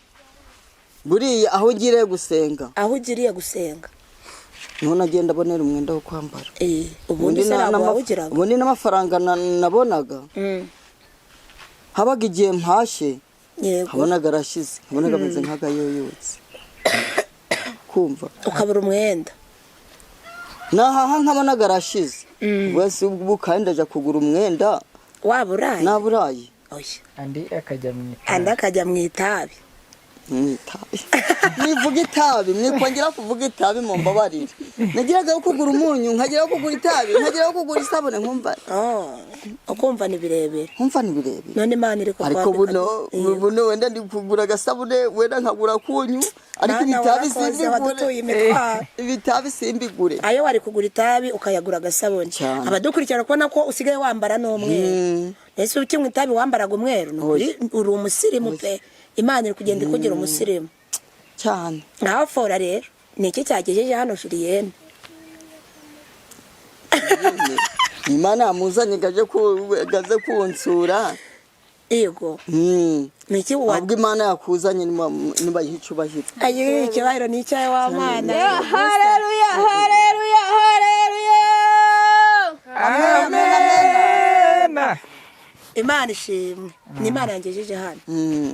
Speaker 2: buriya aho ngiriye gusenga none agenda abonera umwenda wo kwambara
Speaker 5: ubundi se ntabwo wawugiraga
Speaker 2: ubundi n'amafaranga nabonaga habaga igihe mpashye habonaga arashize habonaga ameze nk'agayoyotse kumva
Speaker 5: ukabura umwenda
Speaker 2: nahaha nkabonaga arashize wese ubu kandi aja kugura umwenda
Speaker 5: waburaye
Speaker 2: naburaye
Speaker 3: andi
Speaker 5: akajya mu itabi
Speaker 2: nivuga itabi mwikongera kuvuga itabi mu mbabarire nagiraga kugura umunyu nkageraho kugura itabi nkageraho kugura isabune nkumva
Speaker 5: ukumva ni birebire
Speaker 2: none Imana iri ko ariko buno wenda ndi kugura gasabune wenda nkagura kunyu ariko ibitabi simbigure
Speaker 5: ayo wari kugura itabi ukayagura gasabune abadukurikirana kubona ko usigaye wambara n'umweru ese ukimwe itabi wambaraga umweru uri umusirimu pe Imana iri kugenda ikugira umusirimu
Speaker 2: cyane
Speaker 5: naho fora rero ni iki cyagejeje hano Julienne
Speaker 2: Imana yamuzanye gaje kunsura
Speaker 5: yego niki
Speaker 2: wabwo Imana yakuzanye niba yicubahira
Speaker 5: ayi icyubahiro ni icyawe wa Mana
Speaker 4: haleluya haleluya haleluya
Speaker 3: amen
Speaker 5: Imana ishimwe ni Imana yangejeje hano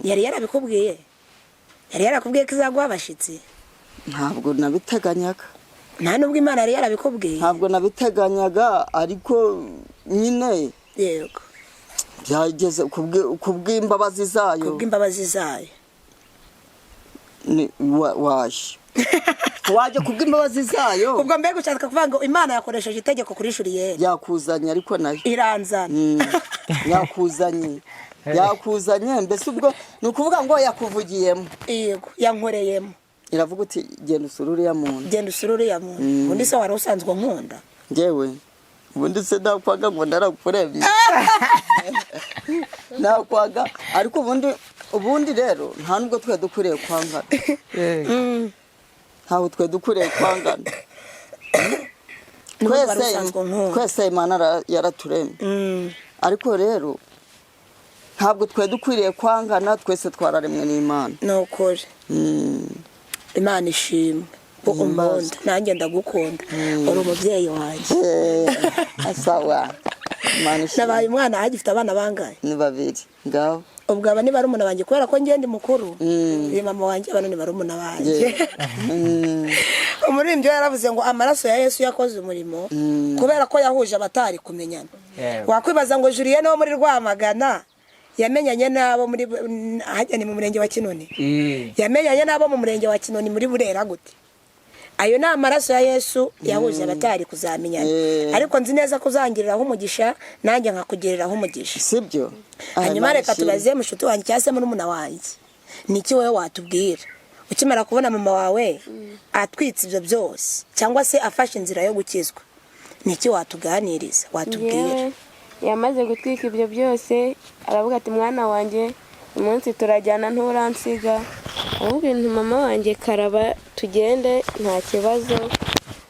Speaker 5: yari yarabikubwiye yari yarakubwiye ko izaguha abashitsi
Speaker 2: ntabwo nabiteganyaga
Speaker 5: nta nubwo Imana yari yarabikubwiye
Speaker 2: ntabwo nabiteganyaga ariko nyine
Speaker 5: yego
Speaker 2: byageze kubw'imbabazi zayo
Speaker 5: ni
Speaker 2: waje waje kubw'imbabazi zayo
Speaker 5: ubwo mbega ushaka kuvuga ngo Imana yakoresheje itegeko kuri Julienne
Speaker 2: yakuzanye ariko nayo
Speaker 5: iranzana
Speaker 2: yakuzanye mbese ubwo ni ukuvuga ngo yakuvugiyemo
Speaker 5: yego yankoreyemo
Speaker 2: iravuga uti genda usure uriya muntu undi se wari usanzwe nkunda njyewe ubundi se nakwaga ngo narakuremye nakwaga ariko ubundi rero nta nubwo twe dukwiriye kwangana ntawe twe dukwiriye kwangana twese Imana yaraturemye ariko rero ntabwo twe dukwiriye kwangana twese twararemwe n'Imana
Speaker 5: ni ukuri Imana ishimwe ko unkunda nanjye ndagukunda uri umubyeyi wanjye
Speaker 2: asawa
Speaker 5: nabaye umwana agifite abana bangahe
Speaker 2: ni 2 ngaho
Speaker 5: ubwo aba ni barumuna banjye kubera ko ngende mukuru ni mama wanjye abana ni barumuna banjye umuririmbyi yaravuze ngo amaraso ya Yesu yakoze umurimo kubera ko yahuje abatari kumenyana wakwibaza ngo Julienne wo muri Rwamagana yamenyanye nabo muri hajya ni mu murenge wa Kinoni yamenyanye nabo mu murenge wa Kinoni muri Burera gute ayo ni amaraso ya Yesu yahuje abatari kuzamenyana ariko nzi neza kuzangiriraho umugisha nanjye nkakugiriraho umugisha
Speaker 2: sibyo
Speaker 5: hanyuma reka tubaze mushuti wanjye cyase muri umuna wanjye niki wowe watubwira ukimara kubona mama wawe atwitse ibyo byose cyangwa se afashe inzira yo gukizwa niki watuganiriza watubwira
Speaker 4: yamaze gutwika ibyo byose aravuga ati mwana wanjye umunsi turajyana nturansiga ahubwo mama wanjye karaba tugende nta kibazo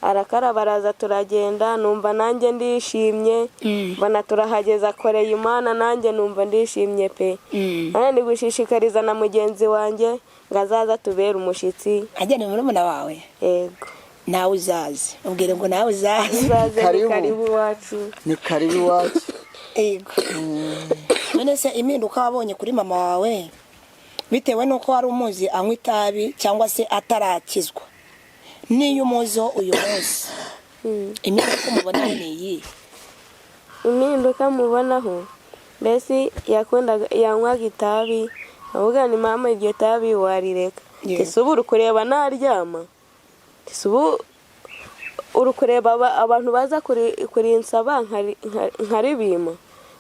Speaker 4: arakaraba araza turagenda numva nanjye ndishimye mbona turahageza akoreye Imana nanjye numva ndishimye pe kandi gushishikariza na mugenzi wanjye ngo azaza tubere umushitsi
Speaker 5: ajyane muri muna wawe
Speaker 4: yego
Speaker 5: nawe uzaze ubwire ngo nawe uzaze
Speaker 4: karibu iwacu
Speaker 2: ni karibu iwacu
Speaker 5: yego none se impinduka wabonye kuri mama wawe bitewe nuko wari umuzi anywa itabi cyangwa se atarakizwa niyo umuzo uyu munsi impinduka mubona ni iyi
Speaker 4: impinduka mubonaho mbese yanywaga itabi avuga ni mama iryo tabi warireka ese ubu kureba naryama ese ubu urukureba abantu baza kurinsaba nkaribima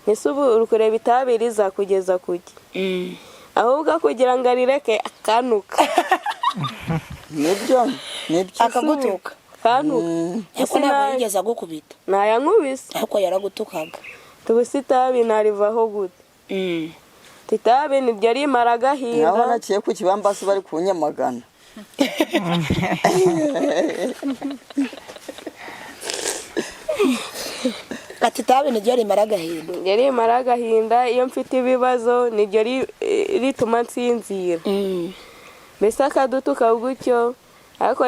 Speaker 4: ese ubu urukureba itabi rizakugeza kuki ahubwo kugira ngo arireke akanuka
Speaker 2: nibyo
Speaker 5: akagutuka
Speaker 4: kanuka
Speaker 5: ese ntabwo yigeze agukubita
Speaker 4: nayankubise
Speaker 5: ariko yaragutukaga
Speaker 4: tubuse itabi narivaho gute itabi niryo rimara agahinda
Speaker 2: naho naciye ku kibambasi bari kunyamagana
Speaker 5: ati itabi niryo rimara agahinda
Speaker 4: rimara agahinda iyo mfite ibibazo niryo rituma nsinzira mbese akadutuka gutyo ariko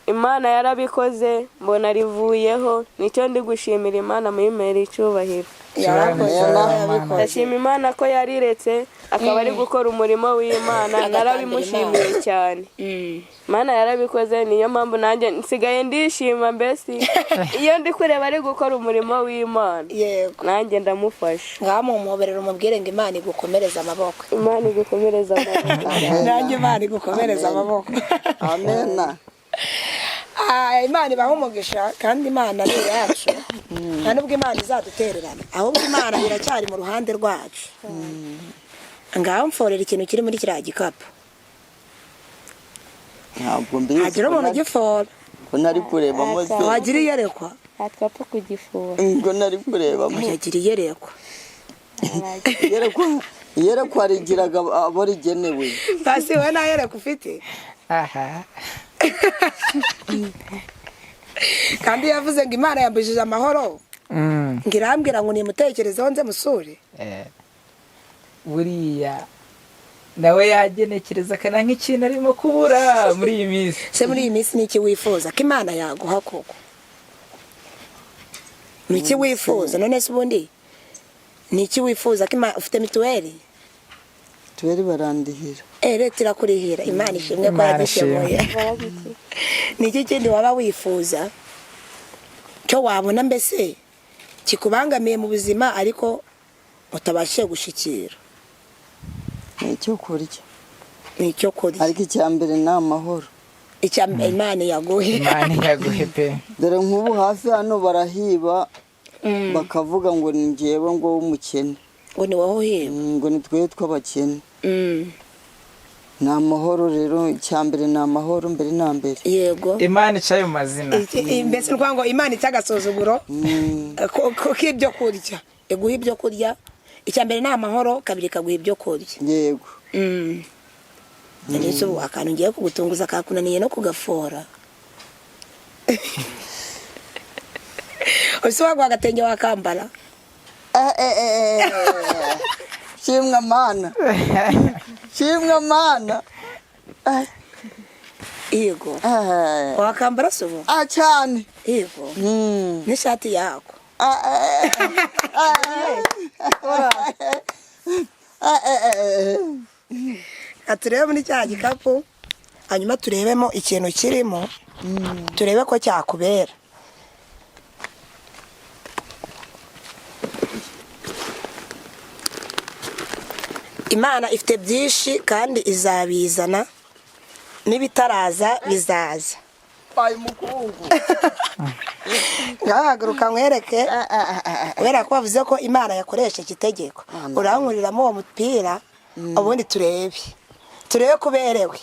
Speaker 4: Imana yarabikoze mbona rivuyeho nicyo ndi gushimira Imana muyimera icyubahiro ndashima Imana ko yariretse akaba ari gukora umurimo w'Imana narabimushimiye cyane Imana yarabikoze niyo mpamvu nanjye nsigaye ndishima mbese iyo ndi kureba ari gukora umurimo w'Imana nanjye ndamufasha
Speaker 5: ngamumuhoberera umubwire ngo Imana igukomereza amaboko
Speaker 4: Imana igukomereza amaboko
Speaker 5: nanjye Imana igukomereza amaboko
Speaker 2: amen
Speaker 5: Imana ibaha umugisha kandi Imana ni yacu nta nubwo Imana izadutererana ahubwo Imana iracyari mu ruhande rwacu ngaho mforera ikintu kiri muri kiriya gikapu
Speaker 2: ntabwo mbizi
Speaker 5: hagira umuntu ugifora
Speaker 2: ko nari kurebamo
Speaker 5: wagira iyerekwa
Speaker 4: atwapfa kugifura
Speaker 2: ngo nari kurebamo
Speaker 5: yagira iyerekwa
Speaker 2: iyerekwa rigiraga abo rigenewe
Speaker 5: pasi we nta yerekwa ufite
Speaker 3: aha
Speaker 5: kandi yavuze ngo Imana yambujije amahoro ngo irambwira ngo nimutekerezeho nze musure
Speaker 3: buriya nawe yagenekereza akana nk'ikintu arimo kubura muri iyi minsi
Speaker 5: se muri iyi minsi niki wifuza ko Imana yaguha koko niki wifuza none se ubundi niki wifuza ko ufite mituweli
Speaker 2: barandihira
Speaker 5: leta irakurihira Imana ishimwe ko yadushoboye niki kindi waba wifuza cyo wabona mbese kikubangamiye mu buzima ariko utabashije gushikira
Speaker 2: nicyo kurya ariko icya mbere ni amahoro
Speaker 5: Imana yaguhe.
Speaker 3: Imana yaguhe pe.
Speaker 2: dore nk'ubu hafi hano barahiba bakavuga ngo ni njyewe ngo w'umukene,
Speaker 5: ngo ni wowe uhiba,
Speaker 2: ngo ni twe tw'abakene. Ni amahoro rero, icyambere ni amahoro mbere na mbere.
Speaker 5: Yego,
Speaker 3: Imana ica ayo mazina.
Speaker 5: mbese ni ngo Imana itagasuzuguro k'ibyo kurya, iguha ibyo kurya. Icyambere ni amahoro, kabiri kaguha ibyo kurya.
Speaker 2: Yego.
Speaker 5: Ndetse ubu akantu ngiye kugutunguza kakunaniye no kugafora. Ese wagwa agatenge wakambara?
Speaker 2: Shimwa Mana. Shimwa Mana.
Speaker 5: Yego. Wakambara sobo?
Speaker 2: Cyane.
Speaker 5: Yego. N'ishati yako. Turebe muri cya gikapu, hanyuma turebemo ikintu kirimo, turebe ko cyakubera. Imana ifite byinshi kandi izabizana, n'ibitaraza bizaza. Ngahaguruka nkwereke, kubera ko bavuze ko Imana yakoresha ikitegeko. Urankuriramo uwo mupira, ubundi turebe kuberewe.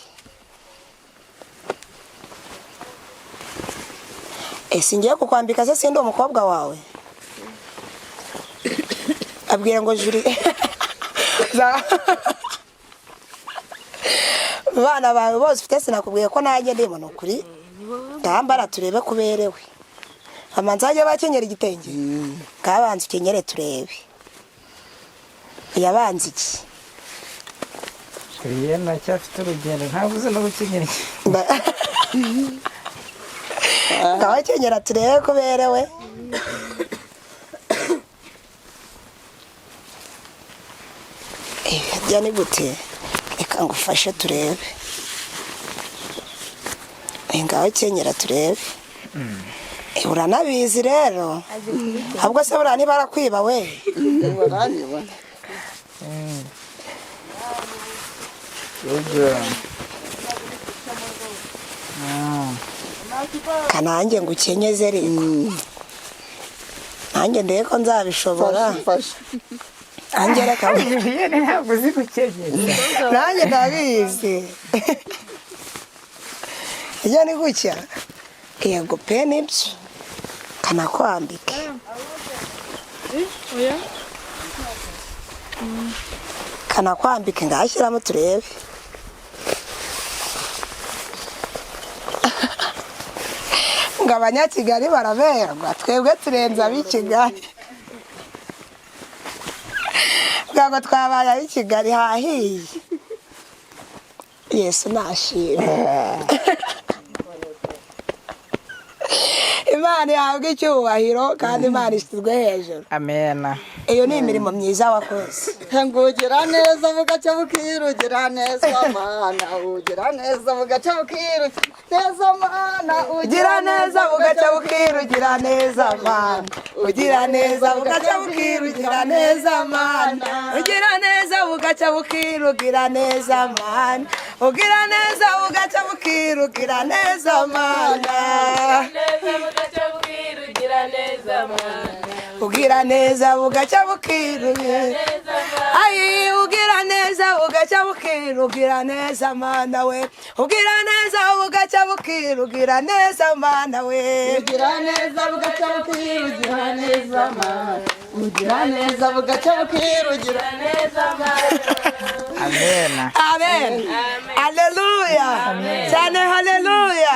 Speaker 5: Ese ngiye kukwambika se sindi umukobwa wawe? Abwira ngo juri bana bawe bose ufite sinakubwiye ko nanjye ndimo nukuri. Ndambara turebe kuberewe. Amanzajye bakenyera igitenge. Kabanze ukenyere turebe. Yabanze iki?
Speaker 3: Yena cyafite urugendo ntabwo uzi no gukenyera.
Speaker 5: Kabakenyera turebe kuberewe. Jya ni gute? Reka ngufashe turebe. Ngaho kenyera turebe. Uranabizi rero. Ahubwo se buriya nibarakwiba we.
Speaker 2: Baraniba.
Speaker 5: Kanange ngo ukenyeze rero. Nanjye ndebe ko nzabishobora. Nanjye reka
Speaker 3: ntabwo uzi gukenyeza.
Speaker 5: nanjye ndabizi. Iyo ni gutya. Yego pe nibyo. Kanakwambike. Kanakwambike ngashyiramo turebe. Ngo abanyakigali baraberwa, twebwe turenze ab'i Kigali. Ngo twabaye ab'i Kigali hahiye. Yesu nashimwe. Imana yahabwa icyubahiro kandi Imana ishyizwe hejuru.
Speaker 3: Amena.
Speaker 5: Iyo ni imirimo myiza wakoze.
Speaker 2: Ngugira neza bugacya bukirugira neza Mana, ugira neza bugacya bukirugira neza Mana,
Speaker 5: Ugira neza bugacya bukirugira neza Mana. Ugira neza bugacya bukirugira neza Mana. Ugira neza bugacya bukirugira neza Mana. Ugira neza bugacya bukirugira neza Mana. Ugira neza bugacya bukirugira. Ai ugira neza bugacya bukirugira neza Mana we. Ugira neza bugacya bukirugira neza Mana we.
Speaker 2: ugira neza bugacya bukirugira neza Mana, ugira neza bugacya bukirugira neza Mana.
Speaker 3: Amena.
Speaker 5: Amen. Haleluya. Cyane haleluya.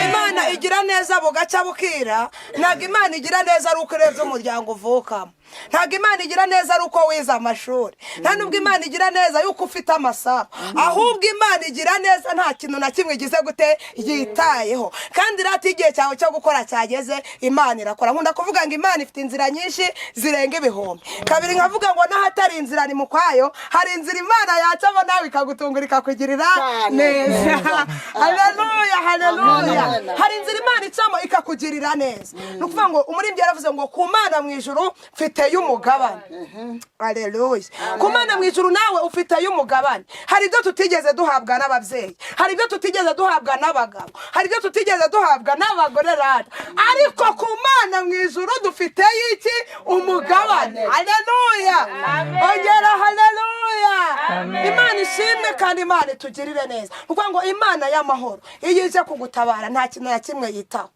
Speaker 5: Imana igira neza bugacya bukira. Ntabwo Imana igira neza ari uko urebye umuryango uvukamo. Ntabwo Imana igira neza ari uko wize amashuri. Nta nubwo Imana igira neza yuko ufite amasaha. Ahubwo Imana igira neza nta kintu na kimwe igize gute yitayeho. Kandi rati igihe cyawe cyo gukora cyageze, Imana irakora. Nkunda kuvuga ngo Imana ifite inzira nyinshi zirenga ibihumbi. Kabiri nkavuga ngo nahatari inzira ni mu kwayo, hari inzira Imana yacamo nawe ikagutungura ikakugirira neza. Haleluya, haleluya. Hari inzira Imana icamo ikakugirira neza. Nukuvuga ngo umurimbyi yaravuze ngo ku Mana mu ijuru mfite
Speaker 1: ufiteyo umugabane. Haleluya. Ku Mana mu ijuru nawe ufiteyo umugabane. Hari ibyo tutigeze duhabwa n'ababyeyi, hari ibyo tutigeze duhabwa n'abagabo, hari ibyo tutigeze duhabwa n'abagore rata, ariko ku Mana mu ijuru dufiteyo iki? Umugabane. Haleluya. Ongera haleluya. Imana ishimwe kandi Imana itugirire neza. Kuko ngo Imana y'amahoro iyo ije kugutabara nta kintu na kimwe yitaho,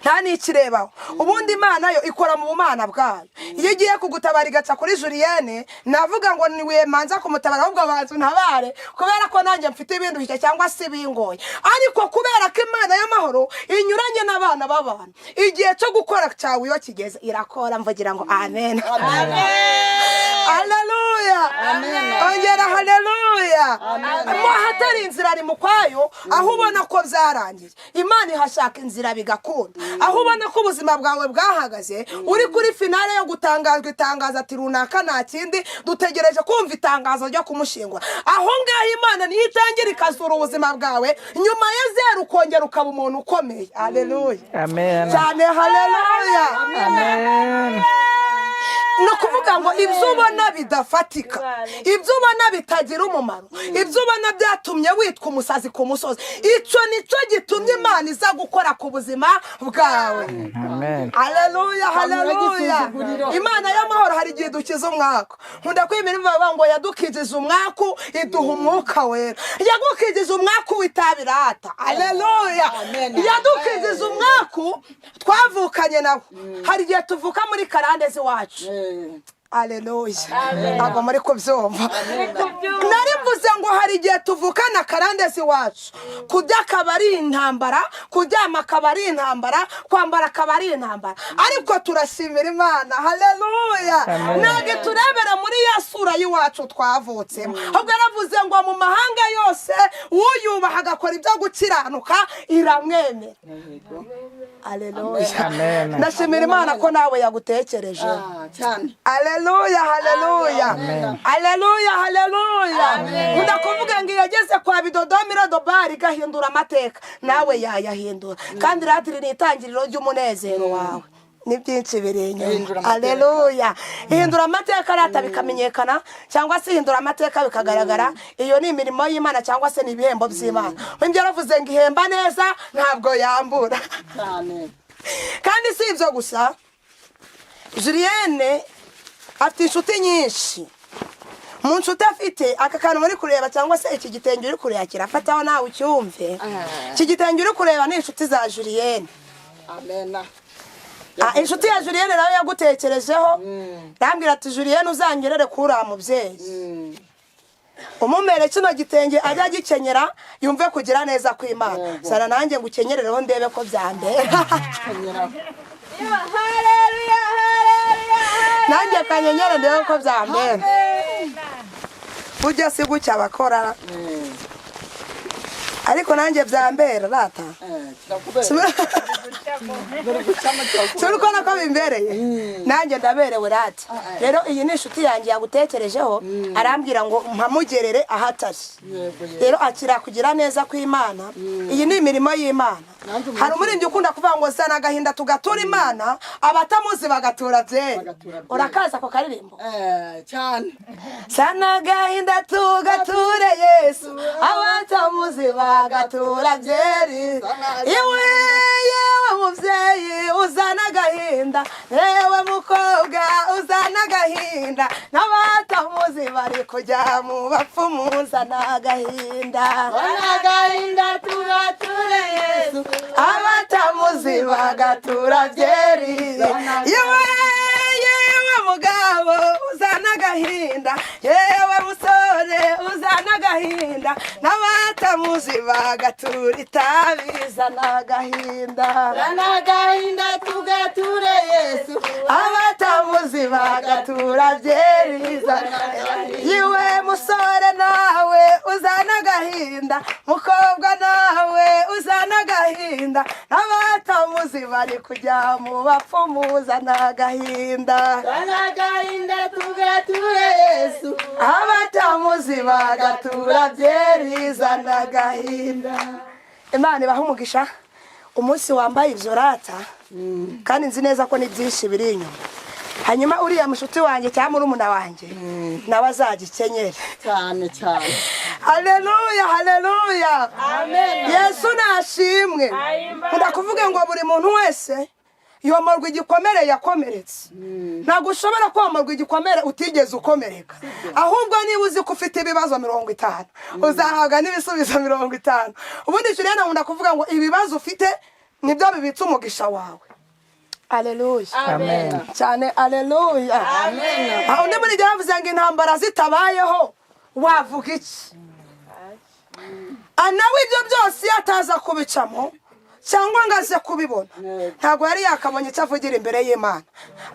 Speaker 1: nta n'ikirebaho. Ubundi Imana yo ikora mu bumana bwayo. Iyo igiye kugutabara igaca kuri Julienne, navuga ngo niwe manza kumutabara, ahubwo abanza untabare kubera ko nanjye mfite ibintu bike cyangwa se bingoye. Ariko kubera ko Imana y'amahoro inyuranye n'abana b'abantu, igihe cyo gukora cyawe iyo kigeze irakora. Mvugira ngo amen. Haleluya. Ongera haleluya. Mo hatari inzira ari mukwayo, aho ubona ko byarangiye Imana ihashaka inzira bigakunda. Aho ubona ko ubuzima bwawe bwahagaze, uri kuri finale yo gutangazwa itangaza ati runaka nta kindi, dutegereje kumva itangazo ryo kumushingura. Aho ngaho Imana niyo itangira ikazura ubuzima bwawe, nyuma ya zeru ukongera ukaba umuntu ukomeye. Haleluya.
Speaker 3: Amen.
Speaker 1: Cyane haleluya.
Speaker 3: Amen.
Speaker 1: No kuvuga ngo ibyo ubona bidafatika, ibyo ubona bitagira umumaro, ibyo ubona byatumye witwa umusazi ku musozi, icyo nicyo gitumye Imana iza gukora ku buzima bwawe.
Speaker 3: Amen.
Speaker 1: Haleluya. Haleluya. Imana y'amahoro hari igihe dukiza umwaka. Nkunda kwimira imvuga ngo yadukijije umwaku iduha umwuka wera. Yagukijije umwaku witabirata. Haleluya. Yadukijije umwaku twavukanye nawe. Hari igihe tuvuka muri karandezi wacu. Haleluya. Ntabwo muri kubyumva. Nari mvuze ngo hari igihe tuvukana karandesi wacu, kujya akaba ari intambara, kuryama akaba ari intambara, kwambara akaba ari intambara, ariko turashimira Imana. Haleluya. Ntabwo turebera muri ya sura y'iwacu twavutsemo, ahubwo yaravuze ngo mu mahanga yose uyubaha agakora ibyo gukiranuka iramwemera. Haleluya. Ndashimira Imana ko nawe yagutekereje. Haleluya. Haleluya. Haleluya. Haleluya. Ndakuvuga ngo yageze kwa Bidodomira Dobari gahindura amateka, nawe yayahindura. Kandi ratiri ni itangiriro ry'umunezero wawe. Ni byinshi birenye. Haleluya. Ihindura amateka rata bikamenyekana, cyangwa se ihindura amateka bikagaragara. Iyo ni imirimo y'Imana cyangwa se ni ibihembo by'Imana. Wimye yaravuze ngo ihemba neza ntabwo yambura. Kandi si ibyo gusa, Julienne afite inshuti nyinshi. Mu nshuti afite aka kantu muri kureba cyangwa se iki gitenge uri kureba kirafataho nawe ucyumve. Iki gitenge uri kureba ni inshuti za Julienne.
Speaker 2: Amen.
Speaker 1: Inshuti ya Julienne nawe yagutekerejeho, rambwira ati Julienne uzangerere kuri mubyeyi. Umumere kino gitenge ajya agikenyera yumve kugira neza kw'Imana. Sana nanjye ngukenyerereho ndebe ko byambera. Haleluya. Nanjye kanyenyere ndebe ko byambera. Burya si gutya abakora, ariko nanjye byambera rata. Surukona ko bimbereye, nanjye ndaberewe rata. Rero iyi ni inshuti yanjye yagutekerejeho, arambwira ngo mpamugerere ahatari. Rero akira kugira neza kw'Imana. Iyi ni imirimo y'Imana. Hari umuririmbyi ukunda kuvuga ngo sana agahinda tugatura Imana, abatamuzi bagatura byeri. Urakaza ko karirimbo?
Speaker 2: Cyane.
Speaker 1: Sana agahinda tugature Yesu, abatamuzi bagatura byeri. Yewe mubyeyi uzana agahinda, yewe mukobwa uzana agahinda, n'abatamuzi bari kujya mu bapfumu uzana agahinda.
Speaker 2: Sana agahinda tugature Yesu,
Speaker 1: abatamuzi bagatura byeri. Yewe mugabo uzana agahinda, yewe musore uzana agahinda, n'abatamuzi bagatura itabi zana agahinda.
Speaker 2: sana agahinda tugature Yesu,
Speaker 1: abatamuzi bagatura byeri zana agahinda. Yewe musore nawe uzana agahinda, mukobwa nawe uzana agahinda, n'abatamuzi bari kujya mu bapfumu uzana agahinda.
Speaker 2: sana agahinda tugature Yesu,
Speaker 1: abatamuzi bagatura byeri zana agahinda. Imana ibaha umugisha umunsi wambaye ibyo rata, kandi nzi neza ko ni byinshi biri inyuma.
Speaker 5: hanyuma uriya mushuti wanjye cyangwa murumuna wanjye nawe azagikenyere
Speaker 2: cyane cyane.
Speaker 5: haleluya haleluya Yesu nashimwe. ndakuvuga ngo buri muntu wese yomorwa igikomere yakomeretse. ntabwo ushobora komorwa igikomere utigeze ukomereka, ahubwo niba uzi ko ufite ibibazo 50 uzahabwa n'ibisubizo 50. ubundi icyo rero ndakuvuga ngo ibibazo ufite nibyo bibitse umugisha wawe. Haleluya.
Speaker 3: Amen.
Speaker 5: Cyane haleluya. Amen. Aho ndi muri byavuze ngo intambara zitabayeho wavuga iki? Nawe ibyo byose yataza kubicamo cyangwa ngaze kubibona ntabwo yari yakabonye cyavugira imbere y'Imana.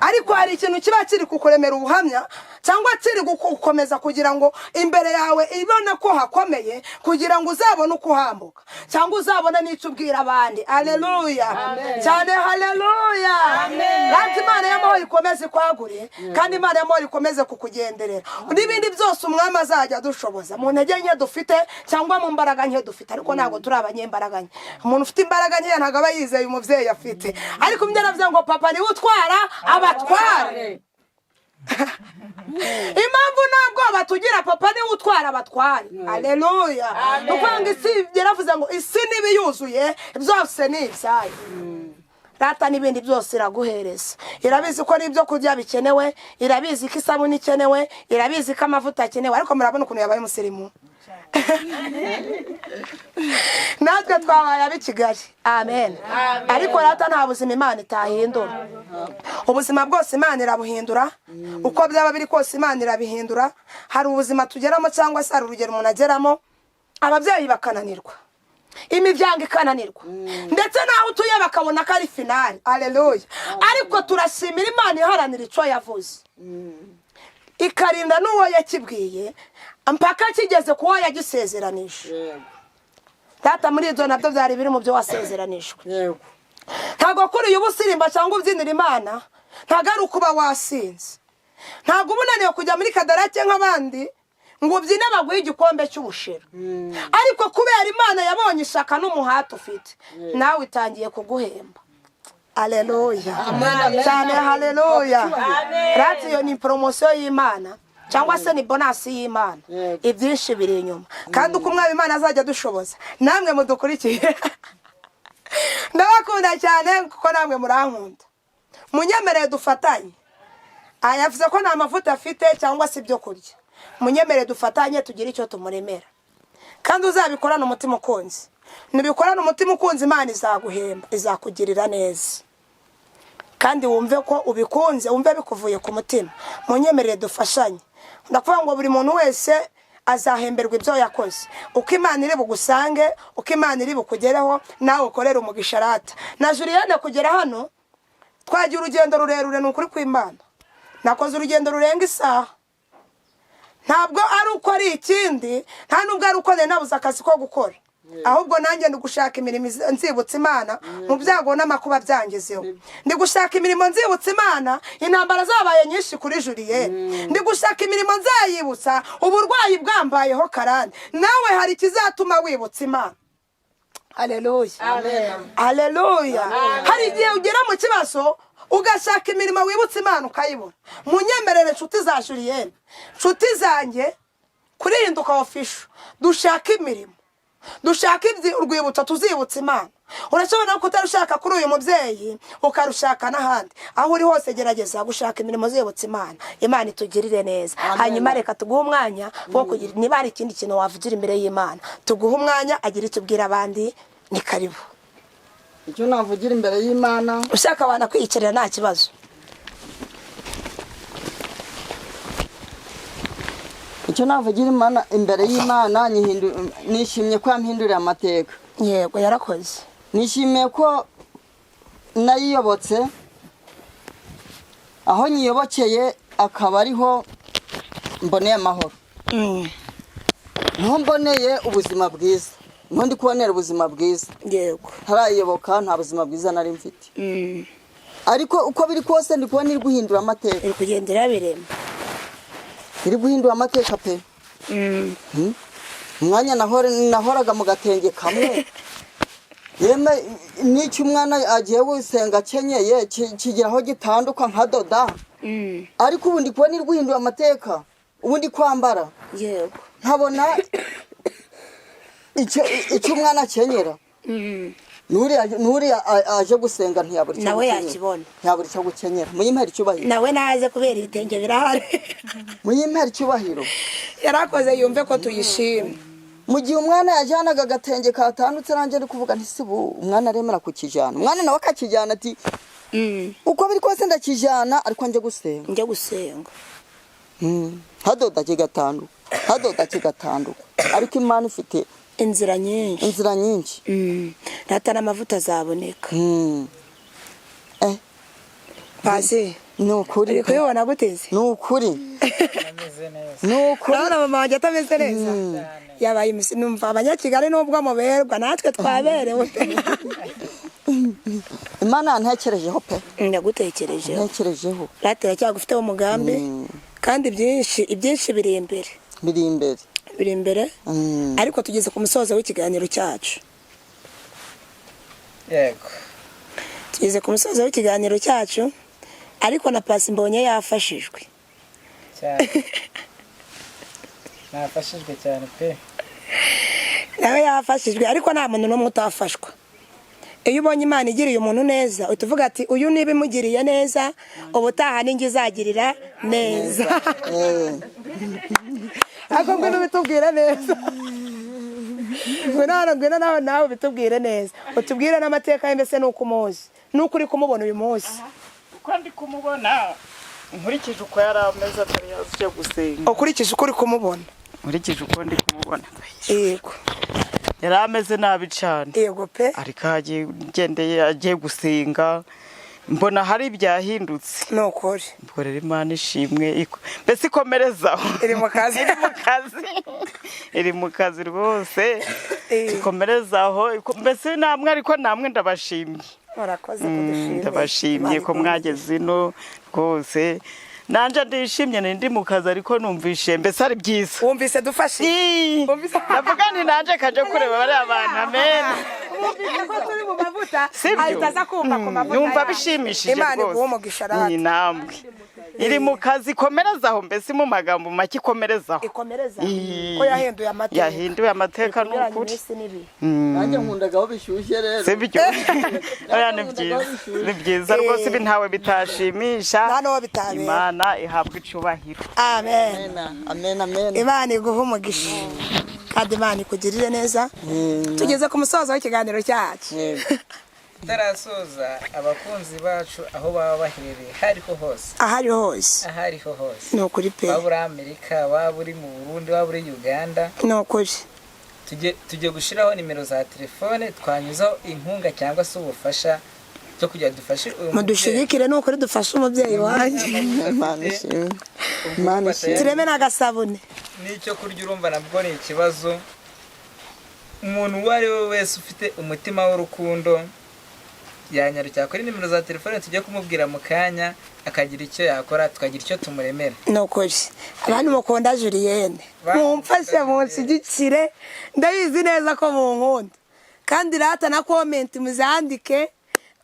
Speaker 5: ariko hari ikintu kiba kiri kukuremera ubuhamya cyangwa kiri gukomeza kugira ngo imbere yawe ibone ko hakomeye, kugira ngo uzabone uko uhambuka cyangwa uzabone n'icyo ubwira abandi. Haleluya cyane haleluya. kandi Imana y'amahoro ikomeze kwagure, kandi Imana y'amahoro ikomeze kukugenderera. n'ibindi byose umwami azajya dushoboza mu ntege nke dufite cyangwa mu mbaraga nke dufite, ariko ntabwo turi abanyembaraga nke. umuntu ufite imbaraga nke ntabwo aba yizeye umubyeyi afite, ariko mbye navuze ngo papa niwe utwara abatware. impamvu ntabwo batugira papa niwe utwara abatware. haleluya. ukwanga isi yaravuze ngo isi niba yuzuye byose ni ibyayo. rata n'ibindi byose iraguhereza. irabizi ko n'ibyo kurya bikenewe, irabizi ko isabune ikenewe, irabizi ko amavuta akenewe, ariko murabona ukuntu yabaye umusirimu. natwe twabaye ab'i Kigali. amen. ariko rata nta buzima Imana itahindura. ubuzima bwose Imana irabuhindura, uko byaba biri kose Imana irabihindura. hari ubuzima tugeramo cyangwa se hari urugero umuntu ageramo ababyeyi bakananirwa, imiryango ikananirwa, ndetse naho utuye bakabona ko ari finali. haleluya. ariko turashimira Imana iharanira icyo yavuze, ikarinda n'uwo yakibwiye mpaka kigeze kuwo yagisezeranije. data muri ibyo nabyo byari biri mu byo wasezeranijwe. ntabwo kuri uyu busirimba cyangwa ubyinira Imana ntabwo ari ukuba wasinze, ntabwo ubunaniwe kujya muri kadarake nk'abandi ngo ubyine baguhe igikombe cy'ubushera, ariko kubera Imana yabonye ishaka n'umuhati ufite nawe itangiye kuguhemba. haleluya cyane haleluya. rati iyo ni poromosiyo y'Imana cyangwa se ni bonasi y'Imana. ibyinshi biri inyuma, kandi uko umwami Imana azajya dushoboza namwe mudukurikiye. ndabakunda cyane kuko namwe murankunda. munyemerere dufatanye. yavuze ko nta mavuta afite cyangwa se ibyo kurya. munyemerere dufatanye tugire icyo tumuremera, kandi uzabikorana umutima ukunze. nibikorana umutima ukunze Imana izaguhemba, izakugirira neza, kandi wumve ko ubikunze, wumve bikuvuye ku mutima. munyemerere dufashanye. ndakuvuga ngo buri muntu wese azahemberwa ibyo yakoze. uko Imana iri bugusange, uko Imana iri bukugereho, nawe ukorera umugisha rata. na Julienne kugera hano twagiye urugendo rurerure, ni ukuri kw'Imana. nakoze urugendo rurenga isaha. ntabwo ari uko ari ikindi, nta nubwo ari uko nabuze akazi ko gukora, ahubwo nanjye ndi gushaka imirimo nzibutsa Imana mu byago n'amakuba byangezeho. ndi gushaka imirimo nzibutsa Imana intambara zabaye nyinshi kuri Julienne. ndi gushaka imirimo nzayibutsa uburwayi bwambayeho karande. nawe hari ikizatuma wibutsa Imana. haleluya haleluya. hari igihe ugera mu kibazo ugashaka imirimo wibutsa Imana ukayibona. munyemerere nshuti za Julienne, nshuti zanjye, kurihinduka ofisho dushaka imirimo, dushaka urwibutso tuzibutsa Imana. urashobora ko utarushaka kuri uyu mubyeyi ukarushaka n'ahandi. aho uri hose gerageza gushaka imirimo zibutsa Imana. Imana itugirire neza. hanyuma reka tuguhe umwanya wo kugira, niba hari ikindi kintu wavugira imbere y'Imana tuguhe umwanya agira icyo ubwira abandi. ni karibu.
Speaker 2: icyo navugira imbere y'Imana,
Speaker 5: ushaka abana kwiyicarira nta kibazo.
Speaker 2: icyo navugira Imana imbere y'Imana, nishimye ko yampinduriye amateka.
Speaker 5: yego yarakoze.
Speaker 2: nishimiye ko nayiyobotse, aho nyiyobokeye akaba ariho mboneye amahoro, niho mboneye ubuzima bwiza, niho ndi kubonera ubuzima bwiza.
Speaker 5: yego
Speaker 2: ntarayiyoboka nta buzima bwiza nari mfite, ariko uko biri kose ndi kubona iri guhindura amateka,
Speaker 5: iri kugendera birema,
Speaker 2: iri guhindura amateka pe. umwanya nahoraga mu gatenge kamwe yeme n'icyo umwana agiye gusenga akenyeye kigira aho gitanduka nka doda ariko ubundi kubona irwinduye amateka ubundi kwambara
Speaker 5: yego
Speaker 2: nkabona icyo umwana akenyera nuriya aje gusenga ntiyabura icyo
Speaker 5: nawe yakibona
Speaker 2: ntiyabura icyo gukenyera muyimpera icyubahiro
Speaker 5: nawe naze kubera ibitenge birahari
Speaker 2: muyimpera icyubahiro
Speaker 5: yarakoze yumve ko tuyishimye
Speaker 2: mu gihe umwana yajyanaga agatenge katandutse nanjye ari kuvuga nti sibu umwana aremera kukijyana umwana nawe akakijyana ati uko biri kose ndakijyana ariko njye gusenga hadoda kigatanduka ariko Imana ifite
Speaker 5: inzira nyinshi natana amavuta azaboneka Pasi
Speaker 2: nukuri
Speaker 5: ariko yobona guteze
Speaker 2: nukuri
Speaker 5: none mama wanjye atameze neza yabaye numva abanyakigali nubwo muberwa natwe twaberewe
Speaker 2: Imana ntekerejeho pe
Speaker 5: ntekerejeho ratera cyagufiteho umugambi kandi ibyinshi biri imbere ariko tugeze ku musozo w'ikiganiro cyacu
Speaker 3: yego
Speaker 5: tugeze ku musozo w'ikiganiro cyacu ariko na Pasi mbonye yafashijwe
Speaker 3: cyane nafashijwe cyane pe
Speaker 5: nawe yafashijwe ariko nta muntu n'umwe utafashwa iyo ubonye Imana igiriye umuntu neza utuvuga ati uyu niba imugiriye neza ubutaha ninjye izagirira neza ariko ngwino bitubwire neza ngwino nawe bitubwire neza utubwire n'amateka ye mbese nuko umuzi nuko uri kumubona uyu munsi
Speaker 6: uko ndi kumubona nkurikije uko yari ameze atari yaje gusenga
Speaker 5: ukurikije uko uri kumubona
Speaker 6: nkurikije uko ndi kumubona
Speaker 5: yego
Speaker 6: yari ameze nabi cyane
Speaker 5: yego pe
Speaker 6: ariko agiye gusenga mbona hari ibyahindutse
Speaker 5: nukuri
Speaker 6: mbwo rero Imana ishimwe mbese ikomerezaho iri mu kazi rwose ikomerezaho mbese namwe ariko namwe ndabashimye
Speaker 5: murakoze kudushimira
Speaker 6: ndabashimye ko mwageze ino rwose nanje ndishimye ndi mu kazi ariko numvishe mbese ari byiza
Speaker 5: wumvise dufashe
Speaker 6: ndavuga ni nanje kaje kureba bari abantu amen
Speaker 5: ko turi mu mavuta ahita aza kumva ku mavuta
Speaker 6: numva bishimishije rwose ni namwe iri mu kazi ikomerezaho mbese mu magambo make ikomerezaho
Speaker 5: ko yahinduye amateka
Speaker 6: n'ukuri
Speaker 2: nanjye nkundagaho bishyushye rero
Speaker 6: si byo oya ni byiza rwose ibi ntawe bitashimisha Imana ihabwa icyubahiro
Speaker 5: amen Imana iguha umugisha kandi Imana ikugirire neza tugeze ku musozo w'ikiganiro cyacu
Speaker 3: tarasoza abakunzi bacu aho baba baherereye ahariho hose
Speaker 5: ni ukuri pe
Speaker 3: waba uri Amerika waba uri mu Burundi waba uri Uganda
Speaker 5: ni ukuri
Speaker 3: tujye gushyiraho nimero za telefone twanyuzaho inkunga cyangwa se ubufasha cyo kugira dufashe
Speaker 5: mudushigikire ni ukuri dufashe umubyeyi wanjye tureme n'agasabune
Speaker 3: n'icyo kurya urumva nabwo ni ikibazo umuntu uwo ari we wese ufite umutima w'urukundo yanyarukira kuri nimero za telefone tujye kumubwira mu kanya akagira icyo yakora tukagira icyo tumuremera
Speaker 5: ni ukuri abantu mukunda Julienne mumfashe munshyigikire ndabizi neza ko munkunda kandi rata na komenti muzandike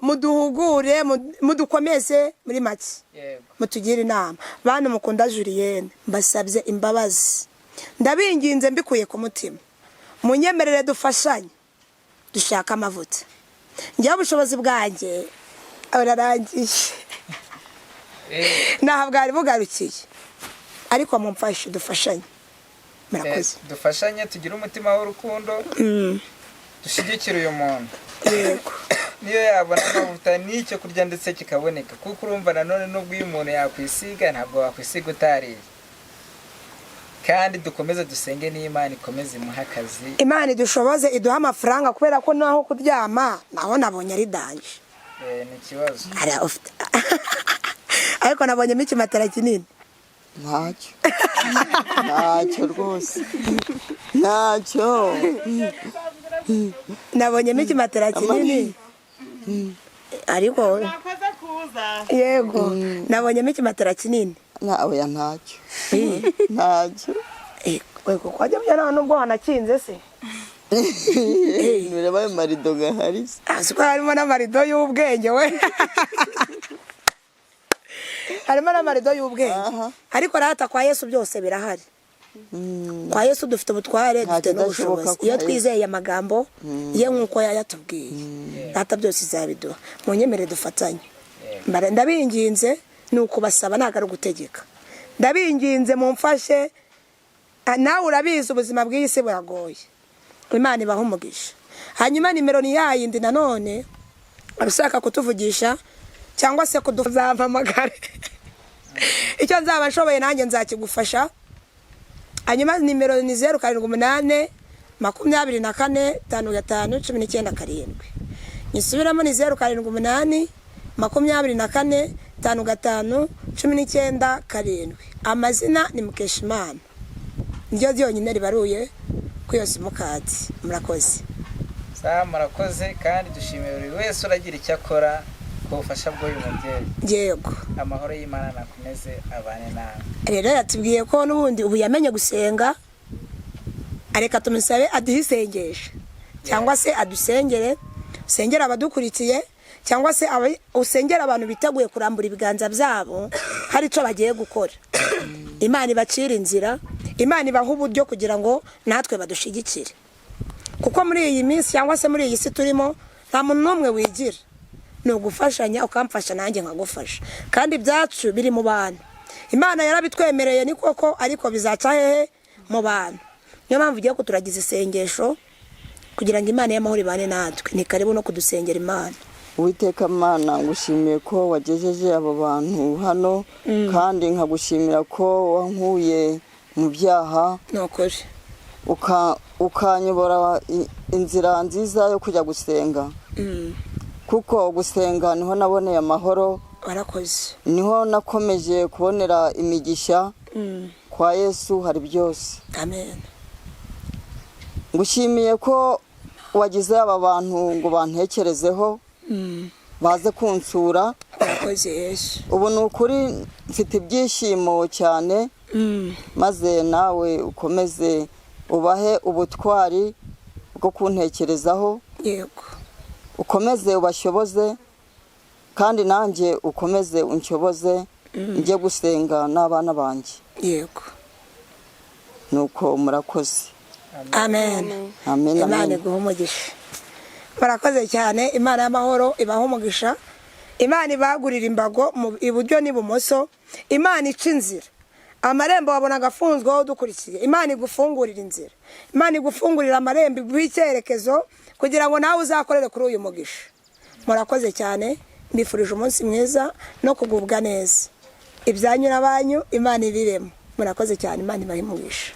Speaker 5: muduhugure mudukomeze muri make mutugire inama bantu mukunda Julienne mbasabye imbabazi ndabinginze mbikuye ku mutima munyemerere dufashanye dushaka amavuta njye ubushobozi bwanjye burarangiye ntaho bwari bugarukiye ariko mumfashe dufashanye murakoze
Speaker 3: dufashanye tugire umutima w'urukundo dushyigikire uyu muntu
Speaker 5: yego
Speaker 3: niyo yabona amavuta n'icyo kurya ndetse kikaboneka kuko urumva nanone nubwo iyo umuntu yakwisiga ntabwo wakwisiga utariye kandi dukomeze dusenge n'Imana ikomeze imuha akazi
Speaker 5: Imana idushoboze iduha amafaranga kubera ko naho kuryama naho nabonye ari danje
Speaker 3: ni ikibazo
Speaker 5: ariko nabonyemo ikimatera kinini
Speaker 2: ntacyo rwose ntacyo
Speaker 5: nabonyemo ikimatera kinini ariko yego nabonyemo ikimatera kinini
Speaker 2: oya ntacyo
Speaker 5: wego kwajya byana nubwo hanakinze se
Speaker 2: nureba ayo marido gahari
Speaker 5: siko harimo n'amarido y'ubwenge we harimo n'amarido y'ubwenge ariko rata kwa Yesu byose birahari. Kwa Yesu dufite ubutware, dufite n'ubushobozi iyo twizeye amagambo ye nk'uko yayatubwiye rata byose izabiduha. Munyemere dufatanye, ndabinginze ni ukubasaba ntabwo ari ugutegeka. Ndabinginze mumfashe, nawe urabizi ubuzima bw'isi buragoye, Imana ibaha umugisha. Hanyuma nimero ni yayindi nanone abashaka kutuvugisha cyangwa se kuduzampamagare icyo nzaba nshoboye nanjye nzakigufasha. Hanyuma nimero ni 078 24 55 19 nisubiramo ni 078 24 55 19. Amazina ni Mukeshimana, niryo ryonyine ribaruye ku iyo simukadi. Murakoze.
Speaker 3: Murakoze kandi dushimira buri wese uragira icyo akora ku bufasha bw'uyu mubyeyi.
Speaker 5: Yego,
Speaker 3: amahoro y'Imana nakomeze abane nawe.
Speaker 5: Rero yatubwiye ko n'ubundi ubu yamenye gusenga, areka tumusabe aduhe isengesho cyangwa se adusengere, usengera abadukurikiye cyangwa se usengera abantu biteguye kurambura ibiganza byabo hari icyo bagiye gukora. Imana ibacira inzira, Imana ibaha uburyo kugira ngo natwe badushigikire, kuko muri iyi minsi cyangwa se muri iyi si turimo nta muntu n'umwe wigira, ni ugufashanya, ukamfasha nanjye nkagufasha, kandi ibyacu biri mu bantu. Imana yarabitwemereye ni koko, ariko bizaca hehe? Mu bantu. Niyo mpamvu ugiye kuturagiza isengesho kugira ngo Imana y'amahoro ibane natwe. Ni karibu no kudusengera Imana.
Speaker 2: Uwiteka Mana, ngushimiye ko wagejeje abo bantu hano, kandi nkagushimira ko wankuye mu byaha,
Speaker 5: nokuri
Speaker 2: ukanyobora inzira nziza yo kujya gusenga. Kuko gusenga niho naboneye amahoro,
Speaker 5: warakoze,
Speaker 2: niho nakomeje kubonera imigisha. Kwa Yesu hari byose.
Speaker 5: Amen.
Speaker 2: Ngushimiye ko wagize aba bantu ngo bantekerezeho, baze kunsura.
Speaker 5: Warakoze Yesu.
Speaker 2: Ubu ni ukuri mfite ibyishimo cyane, maze nawe ukomeze ubahe ubutwari bwo kuntekerezaho.
Speaker 5: Yego.
Speaker 2: Ukomeze ubashoboze, kandi nanjye ukomeze unshoboze njye gusenga n'abana banjye.
Speaker 5: Yego.
Speaker 2: Nuko murakoze.
Speaker 5: Amen.
Speaker 2: Amen.
Speaker 5: Imana iguhe umugisha. Murakoze cyane. Imana y'amahoro ibaha umugisha. Imana ibagurira imbago mu iburyo n'ibumoso. Imana ica inzira. Amarembo wabona agafunzwe dukurikiye. Imana igufungurira inzira. Imana igufungurira amarembo y'icyerekezo kugira ngo nawe uzakorere kuri uyu mugisha. Murakoze cyane. Mbifurije umunsi mwiza no kugubwa neza. Ibyanyu n'abanyu Imana ibiremo. Murakoze cyane. Imana ibahe umugisha.